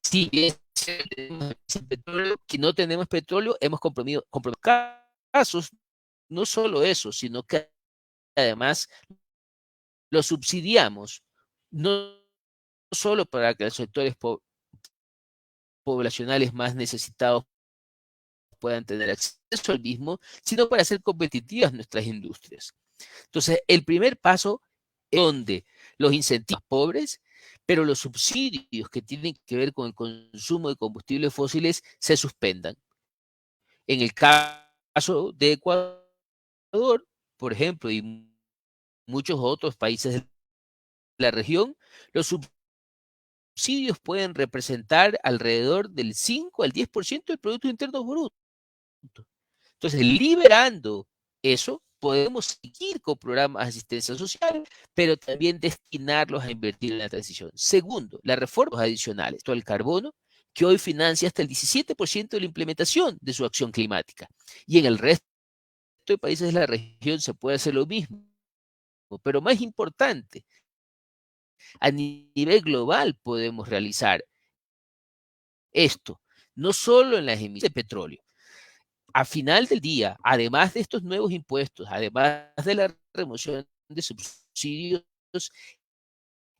Si bien tenemos petróleo, si no tenemos petróleo, hemos comprometido casos no solo eso, sino que además lo subsidiamos, no solo para que los sectores poblacionales más necesitados puedan tener acceso al mismo, sino para hacer competitivas nuestras industrias. Entonces, el primer paso es donde los incentivos pobres, pero los subsidios que tienen que ver con el consumo de combustibles fósiles se suspendan. En el caso de Ecuador, por ejemplo, y muchos otros países de la región, los subsidios pueden representar alrededor del 5 al 10% del Producto Interno Bruto. Entonces, liberando eso, podemos seguir con programas de asistencia social, pero también destinarlos a invertir en la transición. Segundo, las reformas adicionales, todo el carbono, que hoy financia hasta el 17% de la implementación de su acción climática. Y en el resto de países de la región se puede hacer lo mismo. Pero más importante, a nivel global podemos realizar esto, no solo en las emisiones de petróleo. A final del día, además de estos nuevos impuestos, además de la remoción de subsidios,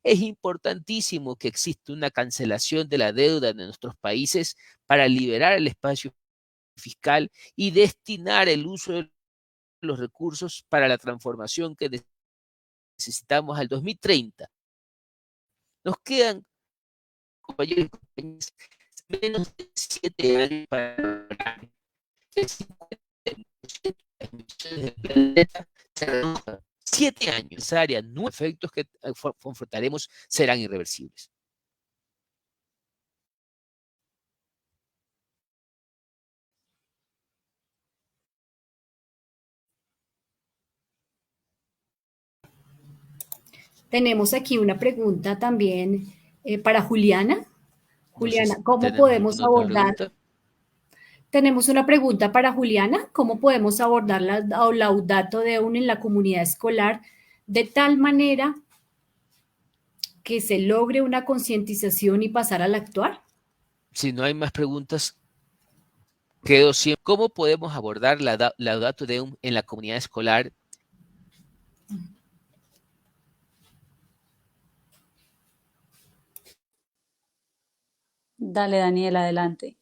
es importantísimo que exista una cancelación de la deuda de nuestros países para liberar el espacio fiscal y destinar el uso de los recursos para la transformación que necesitamos al 2030. Nos quedan, compañeros y compañeras, menos de 7 años para lograr que el 50% de las emisiones del planeta se reduzcan. 7 años. Esa área, no efectos que confrontaremos serán irreversibles. Tenemos aquí una pregunta también para Juliana. Juliana, No sé si ¿cómo tenemos podemos alguna otra abordar? pregunta. Tenemos una pregunta para Juliana. ¿Cómo podemos abordar la Laudato Deum en la comunidad escolar de tal manera que se logre una concientización y pasar al actuar? Si no hay más preguntas, quedo siempre. ¿Cómo podemos abordar la Laudato Deum en la comunidad escolar? Dale, Daniel, adelante.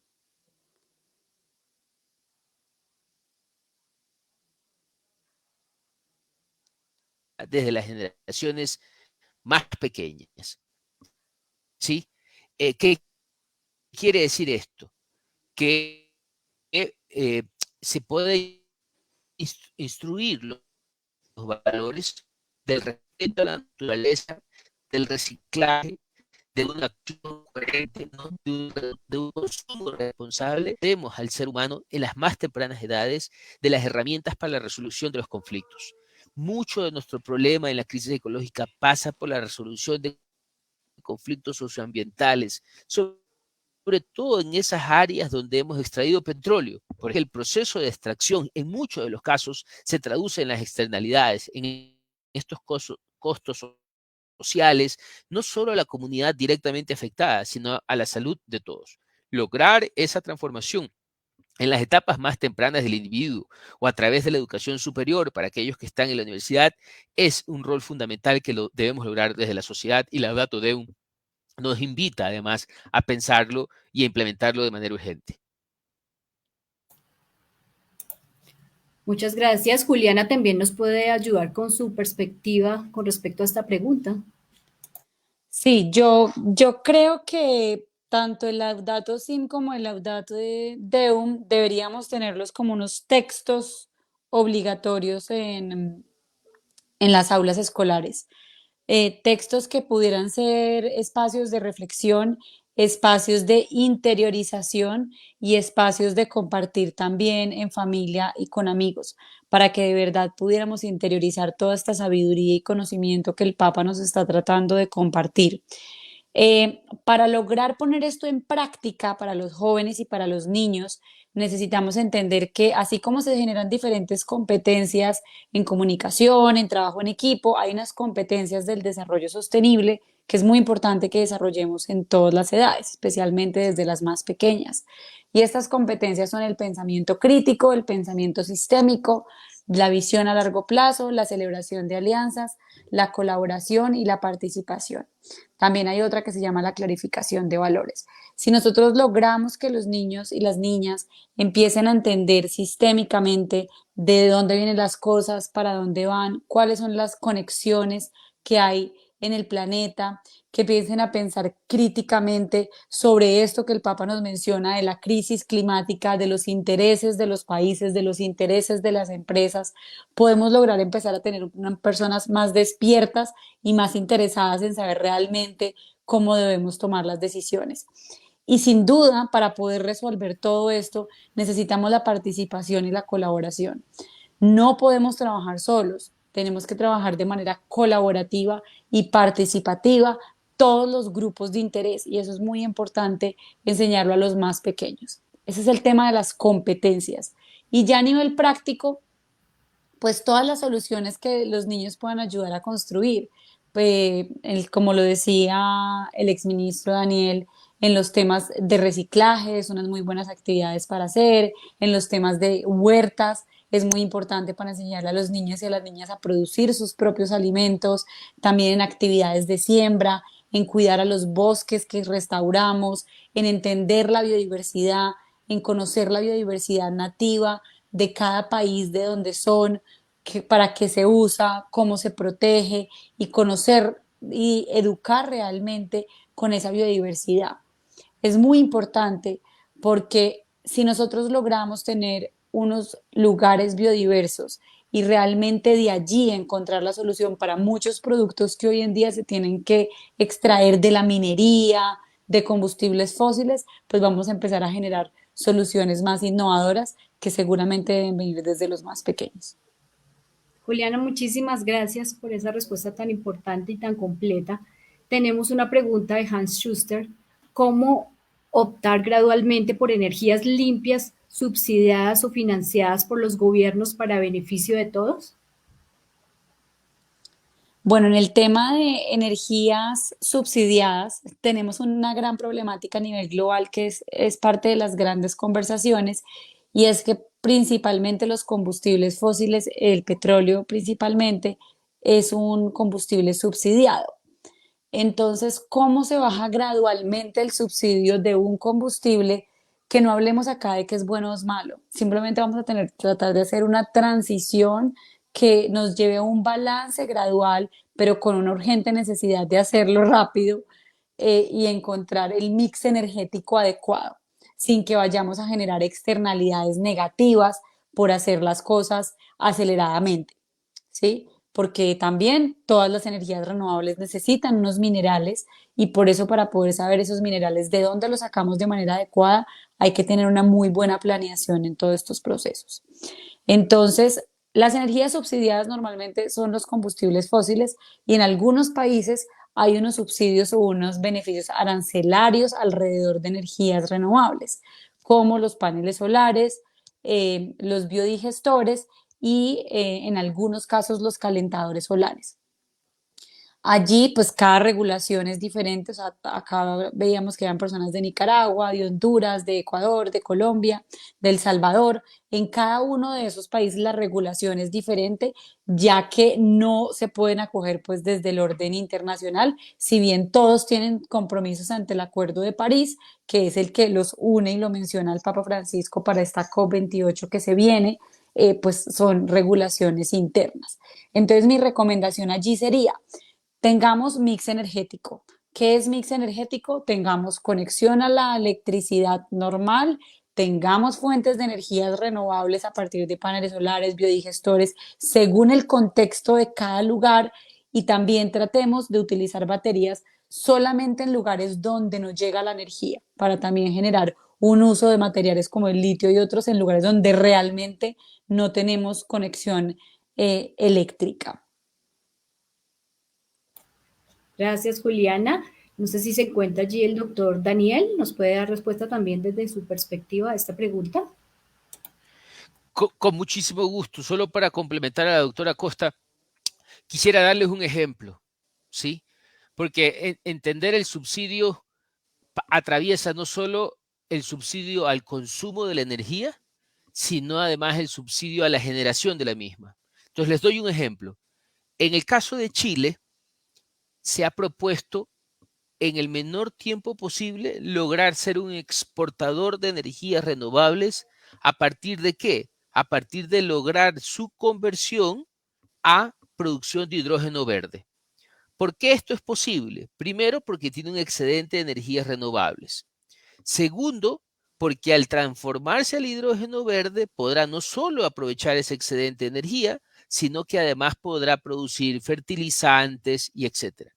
Desde las generaciones más pequeñas. ¿Sí? ¿Qué quiere decir esto? Que se puede instruir los valores del respeto a la naturaleza, del reciclaje, de una acción coherente, ¿no? de un consumo responsable. Debemos al ser humano en las más tempranas edades de las herramientas para la resolución de los conflictos. Mucho de nuestro problema en la crisis ecológica pasa por la resolución de conflictos socioambientales, sobre todo en esas áreas donde hemos extraído petróleo, porque el proceso de extracción en muchos de los casos se traduce en las externalidades, en estos costos sociales, no solo a la comunidad directamente afectada, sino a la salud de todos. Lograr esa transformación en las etapas más tempranas del individuo o a través de la educación superior para aquellos que están en la universidad es un rol fundamental que lo debemos lograr desde la sociedad, y la Laudato Deum nos invita además a pensarlo y a implementarlo de manera urgente. Muchas gracias. Juliana también nos puede ayudar con su perspectiva con respecto a esta pregunta. Sí, yo creo que tanto el Laudato Si como el Laudato Deum deberíamos tenerlos como unos textos obligatorios en las aulas escolares. Textos que pudieran ser espacios de reflexión, espacios de interiorización y espacios de compartir también en familia y con amigos, para que de verdad pudiéramos interiorizar toda esta sabiduría y conocimiento que el Papa nos está tratando de compartir. Para lograr poner esto en práctica para los jóvenes y para los niños, necesitamos entender que así como se generan diferentes competencias en comunicación, en trabajo en equipo, hay unas competencias del desarrollo sostenible que es muy importante que desarrollemos en todas las edades, especialmente desde las más pequeñas. Y estas competencias son el pensamiento crítico, el pensamiento sistémico, la visión a largo plazo, la celebración de alianzas, la colaboración y la participación. También hay otra que se llama la clarificación de valores. Si nosotros logramos que los niños y las niñas empiecen a entender sistémicamente de dónde vienen las cosas, para dónde van, cuáles son las conexiones que hay en el planeta, que empiecen a pensar críticamente sobre esto que el Papa nos menciona de la crisis climática, de los intereses de los países, de los intereses de las empresas, podemos lograr empezar a tener personas más despiertas y más interesadas en saber realmente cómo debemos tomar las decisiones. Y sin duda, para poder resolver todo esto, necesitamos la participación y la colaboración. No podemos trabajar solos, tenemos que trabajar de manera colaborativa y participativa todos los grupos de interés, y eso es muy importante enseñarlo a los más pequeños. Ese es el tema de las competencias. Y ya a nivel práctico, pues todas las soluciones que los niños puedan ayudar a construir. Como lo decía el exministro Daniel, en los temas de reciclaje, son unas muy buenas actividades para hacer, en los temas de huertas, es muy importante para enseñarle a los niños y a las niñas a producir sus propios alimentos, también en actividades de siembra, en cuidar a los bosques que restauramos, en entender la biodiversidad, en conocer la biodiversidad nativa de cada país de donde son, para qué se usa, cómo se protege y conocer y educar realmente con esa biodiversidad. Es muy importante porque si nosotros logramos tener unos lugares biodiversos y realmente de allí encontrar la solución para muchos productos que hoy en día se tienen que extraer de la minería, de combustibles fósiles, pues vamos a empezar a generar soluciones más innovadoras que seguramente deben venir desde los más pequeños. Juliana, muchísimas gracias por esa respuesta tan importante y tan completa. Tenemos una pregunta de Hans Schuster. ¿Cómo optar gradualmente por energías limpias, subsidiadas o financiadas por los gobiernos para beneficio de todos? Bueno, en el tema de energías subsidiadas tenemos una gran problemática a nivel global que es parte de las grandes conversaciones, y es que principalmente los combustibles fósiles, el petróleo principalmente, es un combustible subsidiado. Entonces, ¿cómo se baja gradualmente el subsidio de un combustible? Que no hablemos acá de que es bueno o es malo. Simplemente vamos a tratar de hacer una transición que nos lleve a un balance gradual, pero con una urgente necesidad de hacerlo rápido, y encontrar el mix energético adecuado, sin que vayamos a generar externalidades negativas por hacer las cosas aceleradamente, ¿sí? Porque también todas las energías renovables necesitan unos minerales, y por eso, para poder saber esos minerales de dónde los sacamos de manera adecuada, hay que tener una muy buena planeación en todos estos procesos. Entonces, las energías subsidiadas normalmente son los combustibles fósiles, y en algunos países hay unos subsidios o unos beneficios arancelarios alrededor de energías renovables, como los paneles solares, los biodigestores y en algunos casos los calentadores solares. Allí, pues cada regulación es diferente. O sea, acá veíamos que eran personas de Nicaragua, de Honduras, de Ecuador, de Colombia, de El Salvador. En cada uno de esos países la regulación es diferente, ya que no se pueden acoger pues desde el orden internacional, si bien todos tienen compromisos ante el Acuerdo de París, que es el que los une y lo menciona el Papa Francisco para esta COP28 que se viene. Pues son regulaciones internas. Entonces mi recomendación allí sería: tengamos mix energético. ¿Qué es mix energético? Tengamos conexión a la electricidad normal, tengamos fuentes de energías renovables a partir de paneles solares, biodigestores, según el contexto de cada lugar, y también tratemos de utilizar baterías solamente en lugares donde no llega la energía, para también generar un uso de materiales como el litio y otros en lugares donde realmente no tenemos conexión eléctrica. Gracias, Juliana. No sé si se encuentra allí el doctor Daniel. ¿Nos puede dar respuesta también desde su perspectiva a esta pregunta? Con muchísimo gusto. Solo para complementar a la doctora Costa, quisiera darles un ejemplo, ¿sí? Porque entender el subsidio atraviesa no solo el subsidio al consumo de la energía, sino además el subsidio a la generación de la misma. Entonces les doy un ejemplo. En el caso de Chile, se ha propuesto en el menor tiempo posible lograr ser un exportador de energías renovables. ¿A partir de qué? A partir de lograr su conversión a producción de hidrógeno verde. ¿Por qué esto es posible? Primero, porque tiene un excedente de energías renovables. Segundo, porque al transformarse al hidrógeno verde podrá no solo aprovechar ese excedente de energía, sino que además podrá producir fertilizantes y etcétera.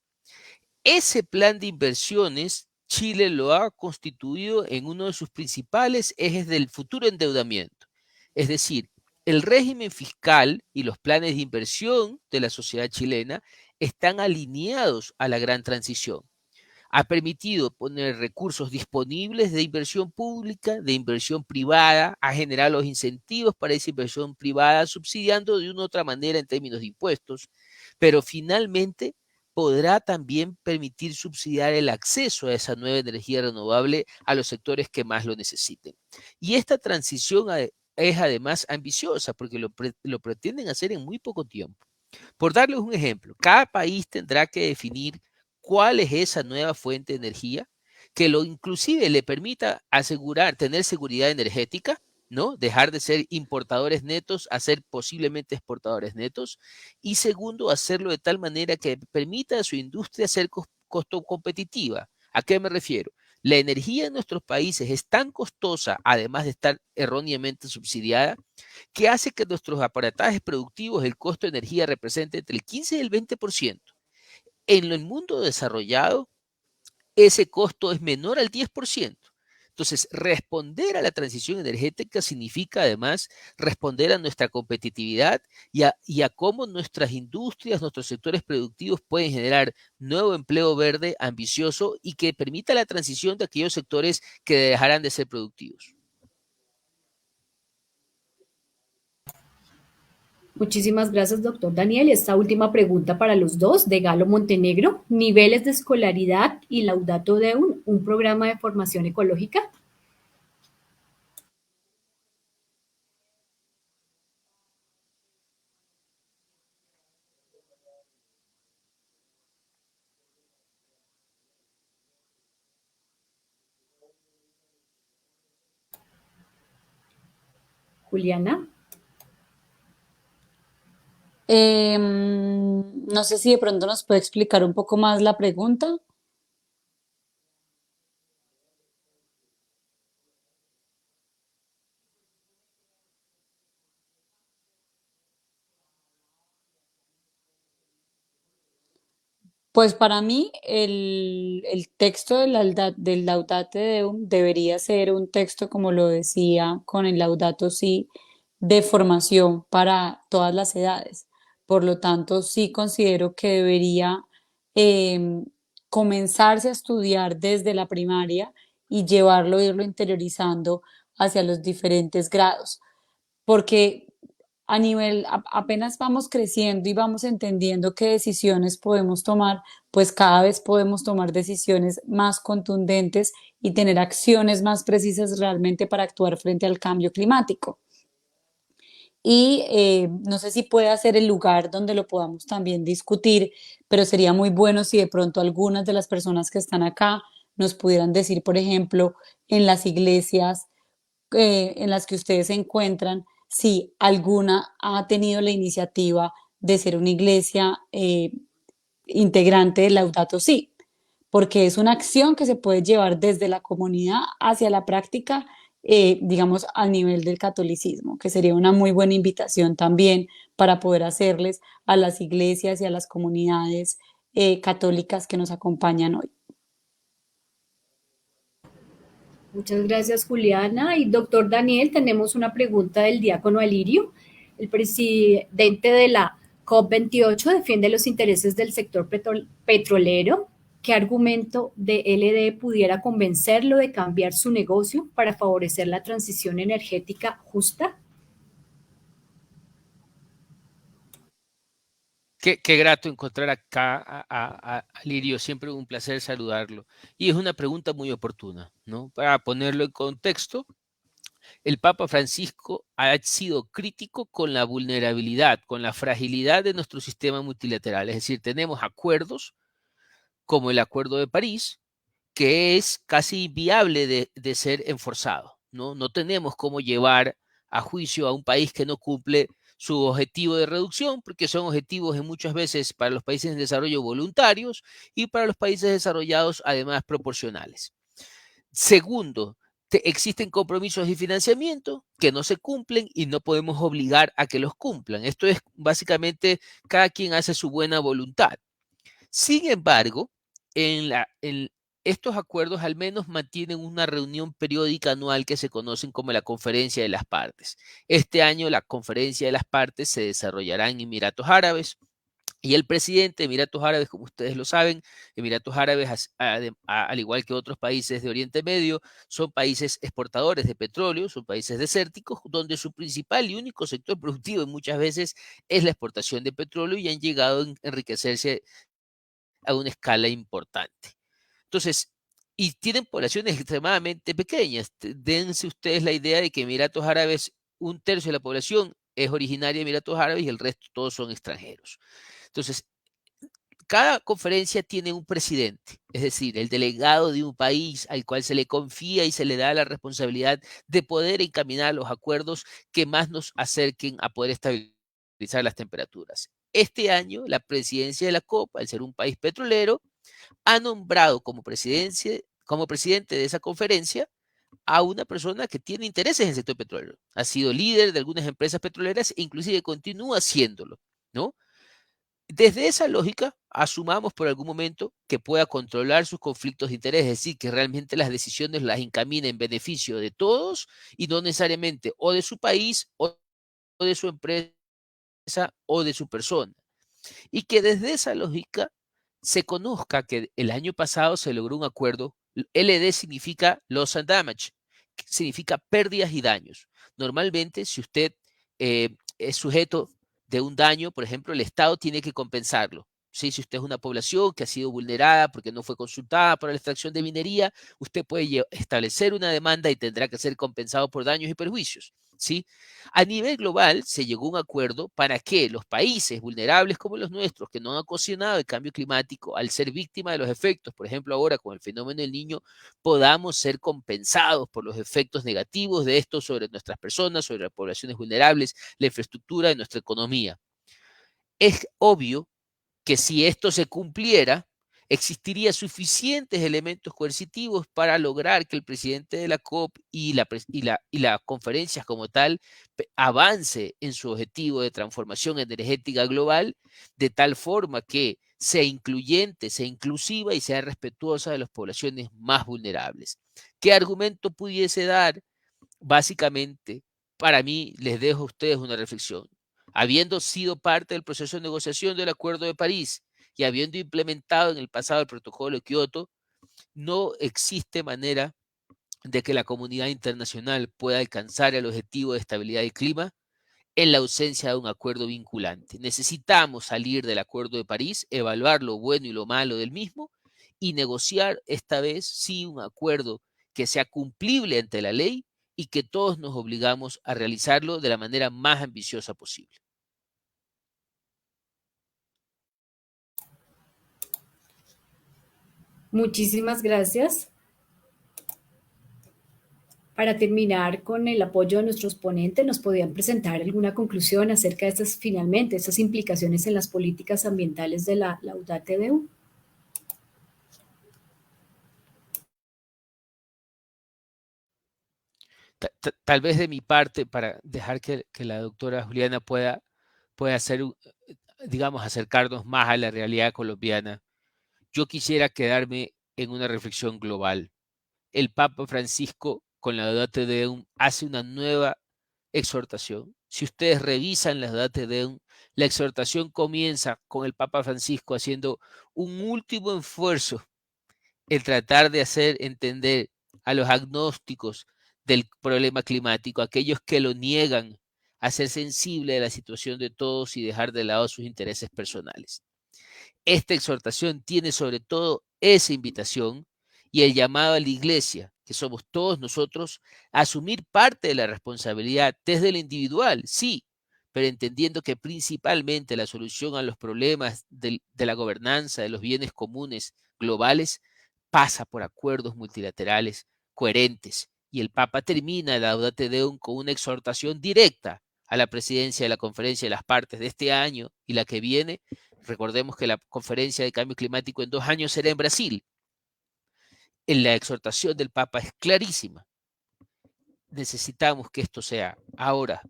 Ese plan de inversiones, Chile lo ha constituido en uno de sus principales ejes del futuro endeudamiento. Es decir, el régimen fiscal y los planes de inversión de la sociedad chilena están alineados a la gran transición. Ha permitido poner recursos disponibles de inversión pública, de inversión privada, ha generado los incentivos para esa inversión privada, subsidiando de una u otra manera en términos de impuestos, pero finalmente podrá también permitir subsidiar el acceso a esa nueva energía renovable a los sectores que más lo necesiten. Y esta transición es además ambiciosa porque lo pretenden hacer en muy poco tiempo. Por darles un ejemplo, cada país tendrá que definir cuál es esa nueva fuente de energía que lo inclusive le permita asegurar, tener seguridad energética, ¿no? Dejar de ser importadores netos a ser posiblemente exportadores netos. Y segundo, hacerlo de tal manera que permita a su industria ser costo competitiva. ¿A qué me refiero? La energía en nuestros países es tan costosa, además de estar erróneamente subsidiada, que hace que nuestros aparatajes productivos el costo de energía represente entre el 15 y el 20%. En el mundo desarrollado, ese costo es menor al 10%. Entonces, responder a la transición energética significa además responder a nuestra competitividad y a cómo nuestras industrias, nuestros sectores productivos pueden generar nuevo empleo verde, ambicioso y que permita la transición de aquellos sectores que dejarán de ser productivos. Muchísimas gracias, doctor Daniel. Esta última pregunta para los dos, de Galo Montenegro. Niveles de escolaridad y Laudato Deum, un programa de formación ecológica. Juliana. No sé si de pronto nos puede explicar un poco más la pregunta. Pues para mí el texto del Laudate Deum debería ser un texto, como lo decía con el Laudato Si, de formación para todas las edades. Por lo tanto, sí considero que debería em, comenzarse a estudiar desde la primaria y llevarlo, irlo interiorizando hacia los diferentes grados, porque apenas vamos creciendo y vamos entendiendo qué decisiones podemos tomar, pues cada vez podemos tomar decisiones más contundentes y tener acciones más precisas realmente para actuar frente al cambio climático. Y no sé si puede ser el lugar donde lo podamos también discutir, pero sería muy bueno si de pronto algunas de las personas que están acá nos pudieran decir, por ejemplo, en las iglesias en las que ustedes se encuentran, si alguna ha tenido la iniciativa de ser una iglesia integrante del Laudato Si, porque es una acción que se puede llevar desde la comunidad hacia la práctica, digamos, a nivel del catolicismo, que sería una muy buena invitación también para poder hacerles a las iglesias y a las comunidades católicas que nos acompañan hoy. Muchas gracias, Juliana. Y doctor Daniel, tenemos una pregunta del diácono Alirio. El presidente de la COP28 defiende los intereses del sector petrolero. ¿Qué argumento de LD pudiera convencerlo de cambiar su negocio para favorecer la transición energética justa? Qué grato encontrar acá a Lirio, siempre un placer saludarlo. Y es una pregunta muy oportuna, ¿no? Para ponerlo en contexto, El Papa Francisco ha sido crítico con la vulnerabilidad, con la fragilidad de nuestro sistema multilateral. Es decir, tenemos acuerdos como el Acuerdo de París, que es casi inviable de ser enforzado, ¿no? No tenemos cómo llevar a juicio a un país que no cumple su objetivo de reducción, porque son objetivos en muchas veces para los países en desarrollo voluntarios y para los países desarrollados además proporcionales. Segundo, existen compromisos de financiamiento que no se cumplen y no podemos obligar a que los cumplan. Esto es básicamente cada quien hace su buena voluntad. Sin embargo, en estos acuerdos al menos mantienen una reunión periódica anual que se conocen como la Conferencia de las Partes. Este año la Conferencia de las Partes se desarrollará en Emiratos Árabes. Y el presidente de Emiratos Árabes, como ustedes lo saben, Emiratos Árabes, al igual que otros países de Oriente Medio, son países exportadores de petróleo, son países desérticos, donde su principal y único sector productivo muchas veces es la exportación de petróleo y han llegado a enriquecerse a una escala importante. Entonces, y tienen poblaciones extremadamente pequeñas. Dense ustedes la idea de que Emiratos Árabes, un tercio de la población es originaria de Emiratos Árabes y el resto todos son extranjeros. Entonces, cada conferencia tiene un presidente, es decir, el delegado de un país al cual se le confía y se le da la responsabilidad de poder encaminar los acuerdos que más nos acerquen a poder estabilizar las temperaturas. Este año, la presidencia de la COP, al ser un país petrolero, ha nombrado como presidente de esa conferencia a una persona que tiene intereses en el sector petrolero. Ha sido líder de algunas empresas petroleras e inclusive continúa haciéndolo, ¿no? Desde esa lógica, asumamos por algún momento que pueda controlar sus conflictos de interés, es decir, que realmente las decisiones las encamine en beneficio de todos y no necesariamente o de su país o de su empresa o de su persona. Y que desde esa lógica se conozca que el año pasado se logró un acuerdo. LD significa loss and damage, significa pérdidas y daños. Normalmente, si usted es sujeto de un daño, por ejemplo, el Estado tiene que compensarlo. ¿Sí? Si usted es una población que ha sido vulnerada porque no fue consultada para la extracción de minería, usted puede establecer una demanda y tendrá que ser compensado por daños y perjuicios. ¿Sí? A nivel global se llegó a un acuerdo para que los países vulnerables como los nuestros, que no han ocasionado el cambio climático, al ser víctimas de los efectos, por ejemplo ahora con el fenómeno del Niño, podamos ser compensados por los efectos negativos de esto sobre nuestras personas, sobre las poblaciones vulnerables, la infraestructura de nuestra economía. Es obvio que si esto se cumpliera, existiría suficientes elementos coercitivos para lograr que el presidente de la COP y la conferencia como tal avance en su objetivo de transformación energética global de tal forma que sea incluyente, sea inclusiva y sea respetuosa de las poblaciones más vulnerables. ¿Qué argumento pudiese dar? Básicamente, para mí, les dejo a ustedes una reflexión. Habiendo sido parte del proceso de negociación del Acuerdo de París y habiendo implementado en el pasado el protocolo de Kioto, no existe manera de que la comunidad internacional pueda alcanzar el objetivo de estabilidad del clima en la ausencia de un acuerdo vinculante. Necesitamos salir del Acuerdo de París, evaluar lo bueno y lo malo del mismo y negociar esta vez sí un acuerdo que sea cumplible ante la ley y que todos nos obligamos a realizarlo de la manera más ambiciosa posible. Muchísimas gracias. Para terminar con el apoyo de nuestros ponentes, ¿nos podían presentar alguna conclusión acerca de estas implicaciones en las políticas ambientales de la Laudate Deum? Tal vez de mi parte, para dejar que la doctora Juliana pueda hacer, digamos, acercarnos más a la realidad colombiana, yo quisiera quedarme en una reflexión global. El Papa Francisco, con la Laudate Deum, hace una nueva exhortación. Si ustedes revisan la Laudate Deum, la exhortación comienza con el Papa Francisco haciendo un último esfuerzo en tratar de hacer entender a los agnósticos del problema climático, aquellos que lo niegan, a ser sensible a la situación de todos y dejar de lado sus intereses personales. Esta exhortación tiene sobre todo esa invitación y el llamado a la iglesia que somos todos nosotros, asumir parte de la responsabilidad desde lo individual, sí, pero entendiendo que principalmente la solución a los problemas de la gobernanza de los bienes comunes globales pasa por acuerdos multilaterales coherentes. Y el Papa termina la Laudate Deum con una exhortación directa a la presidencia de la Conferencia de las Partes de este año y la que viene. Recordemos que la Conferencia de Cambio Climático en 2 años será en Brasil. En la exhortación del Papa es clarísima. Necesitamos que esto sea ahora,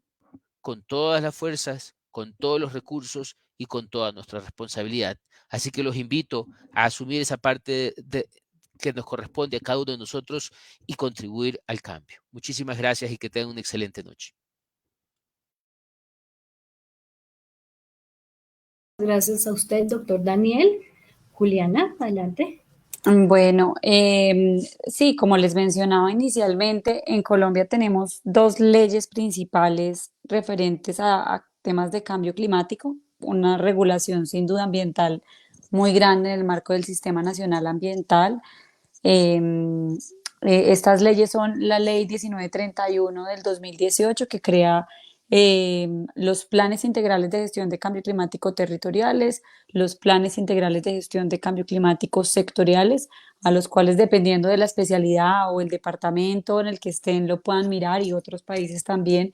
con todas las fuerzas, con todos los recursos y con toda nuestra responsabilidad. Así que los invito a asumir esa parte que nos corresponde a cada uno de nosotros y contribuir al cambio. Muchísimas gracias y que tengan una excelente noche. Gracias a usted, doctor Daniel. Juliana, adelante. Bueno, sí, como les mencionaba inicialmente, en Colombia tenemos dos leyes principales referentes a temas de cambio climático, una regulación sin duda ambiental muy grande en el marco del Sistema Nacional Ambiental. Em, Estas leyes son la Ley 1931 del 2018 que crea los planes integrales de gestión de cambio climático territoriales, los planes integrales de gestión de cambio climático sectoriales, a los cuales dependiendo de la especialidad o el departamento en el que estén lo puedan mirar y otros países también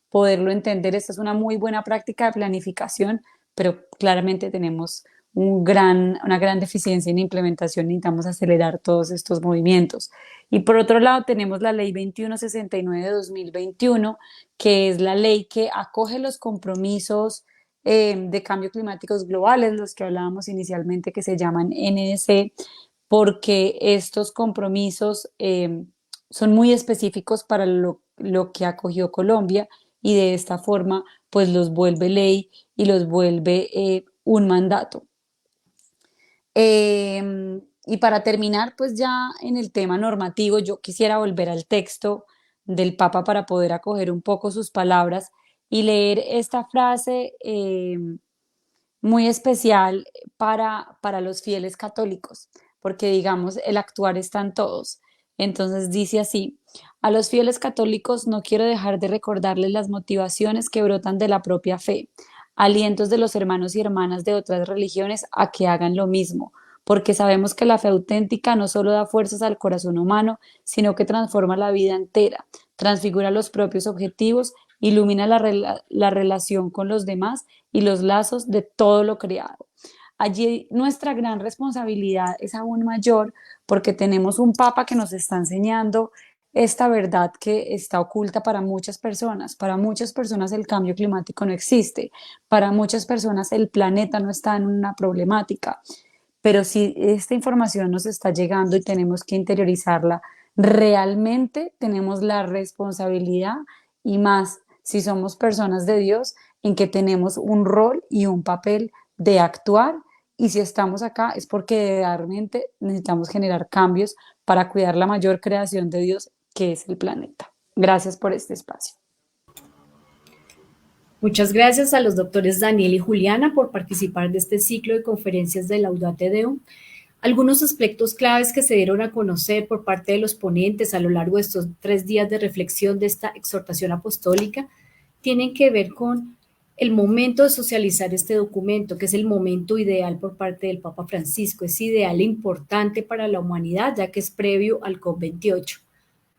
poderlo entender. Esta es una muy buena práctica de planificación, pero claramente tenemos una gran deficiencia en implementación, necesitamos acelerar todos estos movimientos. Y por otro lado tenemos la Ley 2169 de 2021, que es la ley que acoge los compromisos de cambio climáticos globales, los que hablábamos inicialmente que se llaman NDC, porque estos compromisos son muy específicos para lo que acogió Colombia y de esta forma pues los vuelve ley y los vuelve un mandato. Y para terminar, pues ya en el tema normativo, yo quisiera volver al texto del Papa para poder acoger un poco sus palabras y leer esta frase muy especial para los fieles católicos, porque digamos, el actuar está en todos. Entonces dice así, a los fieles católicos no quiero dejar de recordarles las motivaciones que brotan de la propia fe, alientos de los hermanos y hermanas de otras religiones a que hagan lo mismo, porque sabemos que la fe auténtica no solo da fuerzas al corazón humano, sino que transforma la vida entera, transfigura los propios objetivos, ilumina la relación con los demás y los lazos de todo lo creado. Allí nuestra gran responsabilidad es aún mayor porque tenemos un Papa que nos está enseñando esta verdad que está oculta para muchas personas. Para muchas personas el cambio climático no existe. Para muchas personas el planeta no está en una problemática. Pero si esta información nos está llegando y tenemos que interiorizarla, realmente tenemos la responsabilidad y más si somos personas de Dios en que tenemos un rol y un papel de actuar y si estamos acá es porque realmente necesitamos generar cambios para cuidar la mayor creación de Dios que es el planeta. Gracias por este espacio. Muchas gracias a los doctores Daniel y Juliana por participar de este ciclo de conferencias de Laudate Deum. Algunos aspectos claves que se dieron a conocer por parte de los ponentes a lo largo de estos 3 días de reflexión de esta exhortación apostólica tienen que ver con el momento de socializar este documento, que es el momento ideal por parte del Papa Francisco, es ideal e importante para la humanidad, ya que es previo al COP28.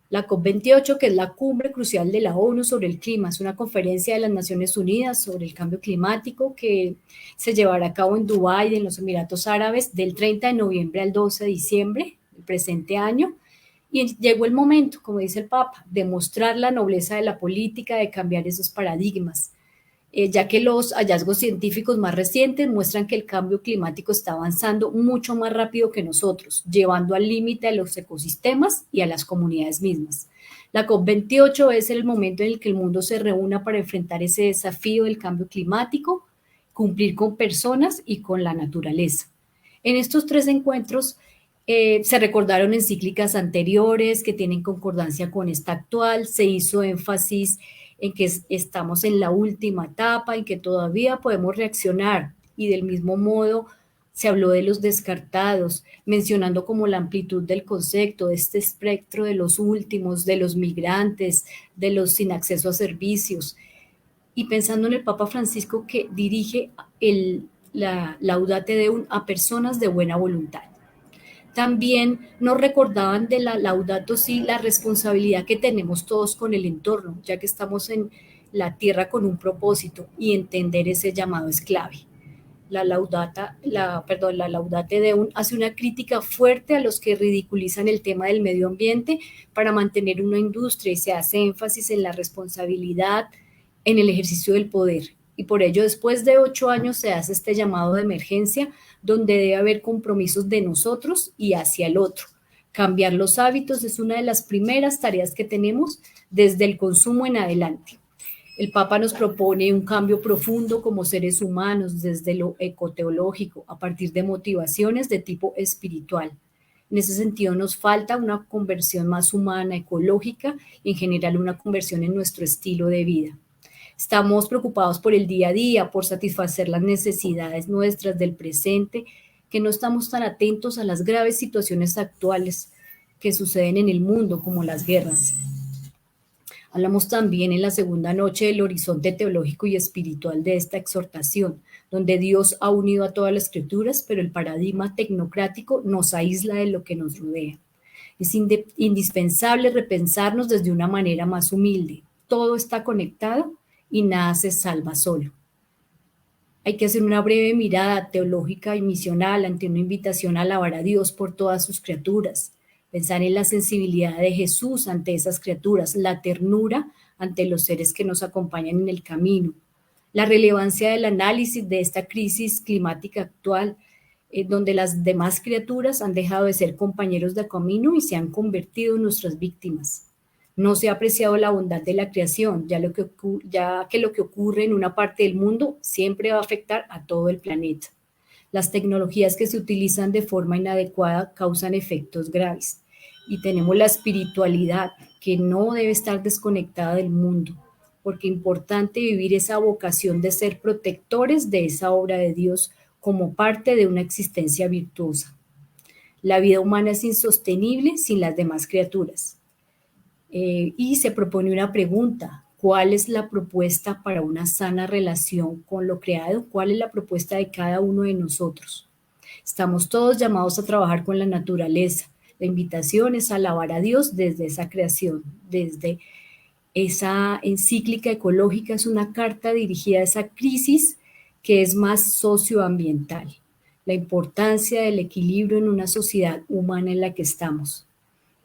La COP28, que es la cumbre crucial de la ONU sobre el clima, es una conferencia de las Naciones Unidas sobre el cambio climático que se llevará a cabo en Dubái, en los Emiratos Árabes, del 30 de noviembre al 12 de diciembre del presente año. Y llegó el momento, como dice el Papa, de mostrar la nobleza de la política, de cambiar esos paradigmas, ya que los hallazgos científicos más recientes muestran que el cambio climático está avanzando mucho más rápido que nosotros, llevando al límite a los ecosistemas y a las comunidades mismas. La COP28 es el momento en el que el mundo se reúna para enfrentar ese desafío del cambio climático, cumplir con personas y con la naturaleza. En estos 3 encuentros se recordaron encíclicas anteriores que tienen concordancia con esta actual, se hizo énfasis en que estamos en la última etapa, en que todavía podemos reaccionar y del mismo modo Se habló de los descartados, mencionando como la amplitud del concepto, de este espectro de los últimos, de los migrantes, de los sin acceso a servicios. Y pensando en el Papa Francisco que dirige la Laudate Deum a personas de buena voluntad. También nos recordaban de la Laudato Si la responsabilidad que tenemos todos con el entorno, ya que estamos en la tierra con un propósito y entender ese llamado es clave. La Laudate Deum hace una crítica fuerte a los que ridiculizan el tema del medio ambiente para mantener una industria y se hace énfasis en la responsabilidad, en el ejercicio del poder. Y por ello, después de 8 años se hace este llamado de emergencia donde debe haber compromisos de nosotros y hacia el otro. Cambiar los hábitos es una de las primeras tareas que tenemos desde el consumo en adelante. El Papa nos propone un cambio profundo como seres humanos desde lo ecoteológico, a partir de motivaciones de tipo espiritual. En ese sentido nos falta una conversión más humana, ecológica y en general una conversión en nuestro estilo de vida. Estamos preocupados por el día a día, por satisfacer las necesidades nuestras del presente, que no estamos tan atentos a las graves situaciones actuales que suceden en el mundo, como las guerras. Hablamos también en la segunda noche del horizonte teológico y espiritual de esta exhortación, donde Dios ha unido a todas las escrituras, pero el paradigma tecnocrático nos aísla de lo que nos rodea. Es indispensable repensarnos desde una manera más humilde. Todo está conectado y nada se salva solo. Hay que hacer una breve mirada teológica y misional ante una invitación a alabar a Dios por todas sus criaturas, pensar en la sensibilidad de Jesús ante esas criaturas, la ternura ante los seres que nos acompañan en el camino, la relevancia del análisis de esta crisis climática actual, donde las demás criaturas han dejado de ser compañeros de camino y se han convertido en nuestras víctimas. No se ha apreciado la bondad de la creación, ya que lo que ocurre en una parte del mundo siempre va a afectar a todo el planeta. Las tecnologías que se utilizan de forma inadecuada causan efectos graves. Y tenemos la espiritualidad que no debe estar desconectada del mundo, porque es importante vivir esa vocación de ser protectores de esa obra de Dios como parte de una existencia virtuosa. La vida humana es insostenible sin las demás criaturas. Y se propone una pregunta: ¿cuál es la propuesta para una sana relación con lo creado? ¿Cuál es la propuesta de cada uno de nosotros? Estamos todos llamados a trabajar con la naturaleza. La invitación es a alabar a Dios desde esa creación, desde esa encíclica ecológica. Es una carta dirigida a esa crisis que es más socioambiental, la importancia del equilibrio en una sociedad humana en la que estamos,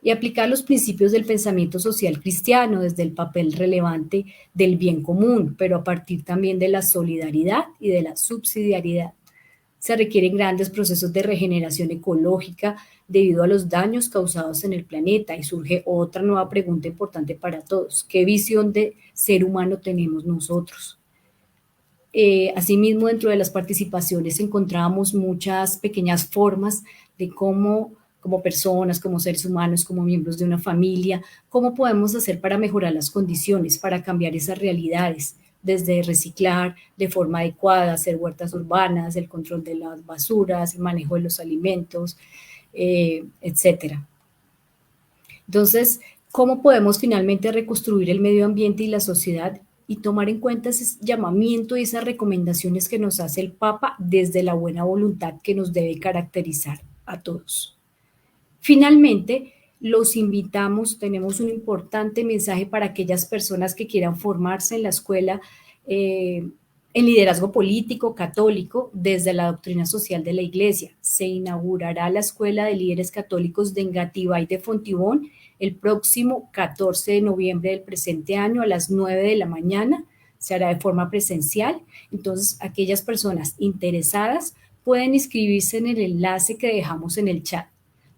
y aplicar los principios del pensamiento social cristiano desde el papel relevante del bien común, pero a partir también de la solidaridad y de la subsidiariedad. Se requieren grandes procesos de regeneración ecológica debido a los daños causados en el planeta, y surge otra nueva pregunta importante para todos: ¿qué visión de ser humano tenemos nosotros? Asimismo, dentro de las participaciones encontrábamos muchas pequeñas formas de cómo, como personas, como seres humanos, como miembros de una familia, cómo podemos hacer para mejorar las condiciones, para cambiar esas realidades, desde reciclar de forma adecuada, hacer huertas urbanas, el control de las basuras, el manejo de los alimentos, etcétera. Entonces, ¿cómo podemos finalmente reconstruir el medio ambiente y la sociedad y tomar en cuenta ese llamamiento y esas recomendaciones que nos hace el Papa desde la buena voluntad que nos debe caracterizar a todos? Finalmente, los invitamos, tenemos un importante mensaje para aquellas personas que quieran formarse en la escuela en liderazgo político católico desde la doctrina social de la Iglesia. Se inaugurará la Escuela de Líderes Católicos de Engativá y de Fontibón el próximo 14 de noviembre del presente año a las 9 de la mañana. Se hará de forma presencial. Entonces, aquellas personas interesadas pueden inscribirse en el enlace que dejamos en el chat.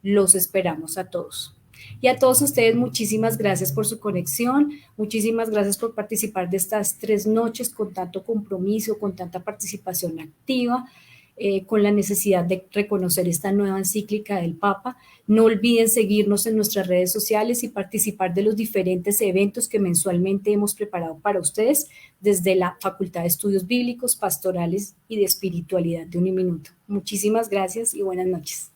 Los esperamos a todos. Y a todos ustedes, muchísimas gracias por su conexión, muchísimas gracias por participar de estas 3 noches con tanto compromiso, con tanta participación activa. con la necesidad de reconocer esta nueva encíclica del Papa. No olviden seguirnos en nuestras redes sociales y participar de los diferentes eventos que mensualmente hemos preparado para ustedes desde la Facultad de Estudios Bíblicos, Pastorales y de Espiritualidad de Uniminuto. Muchísimas gracias y buenas noches.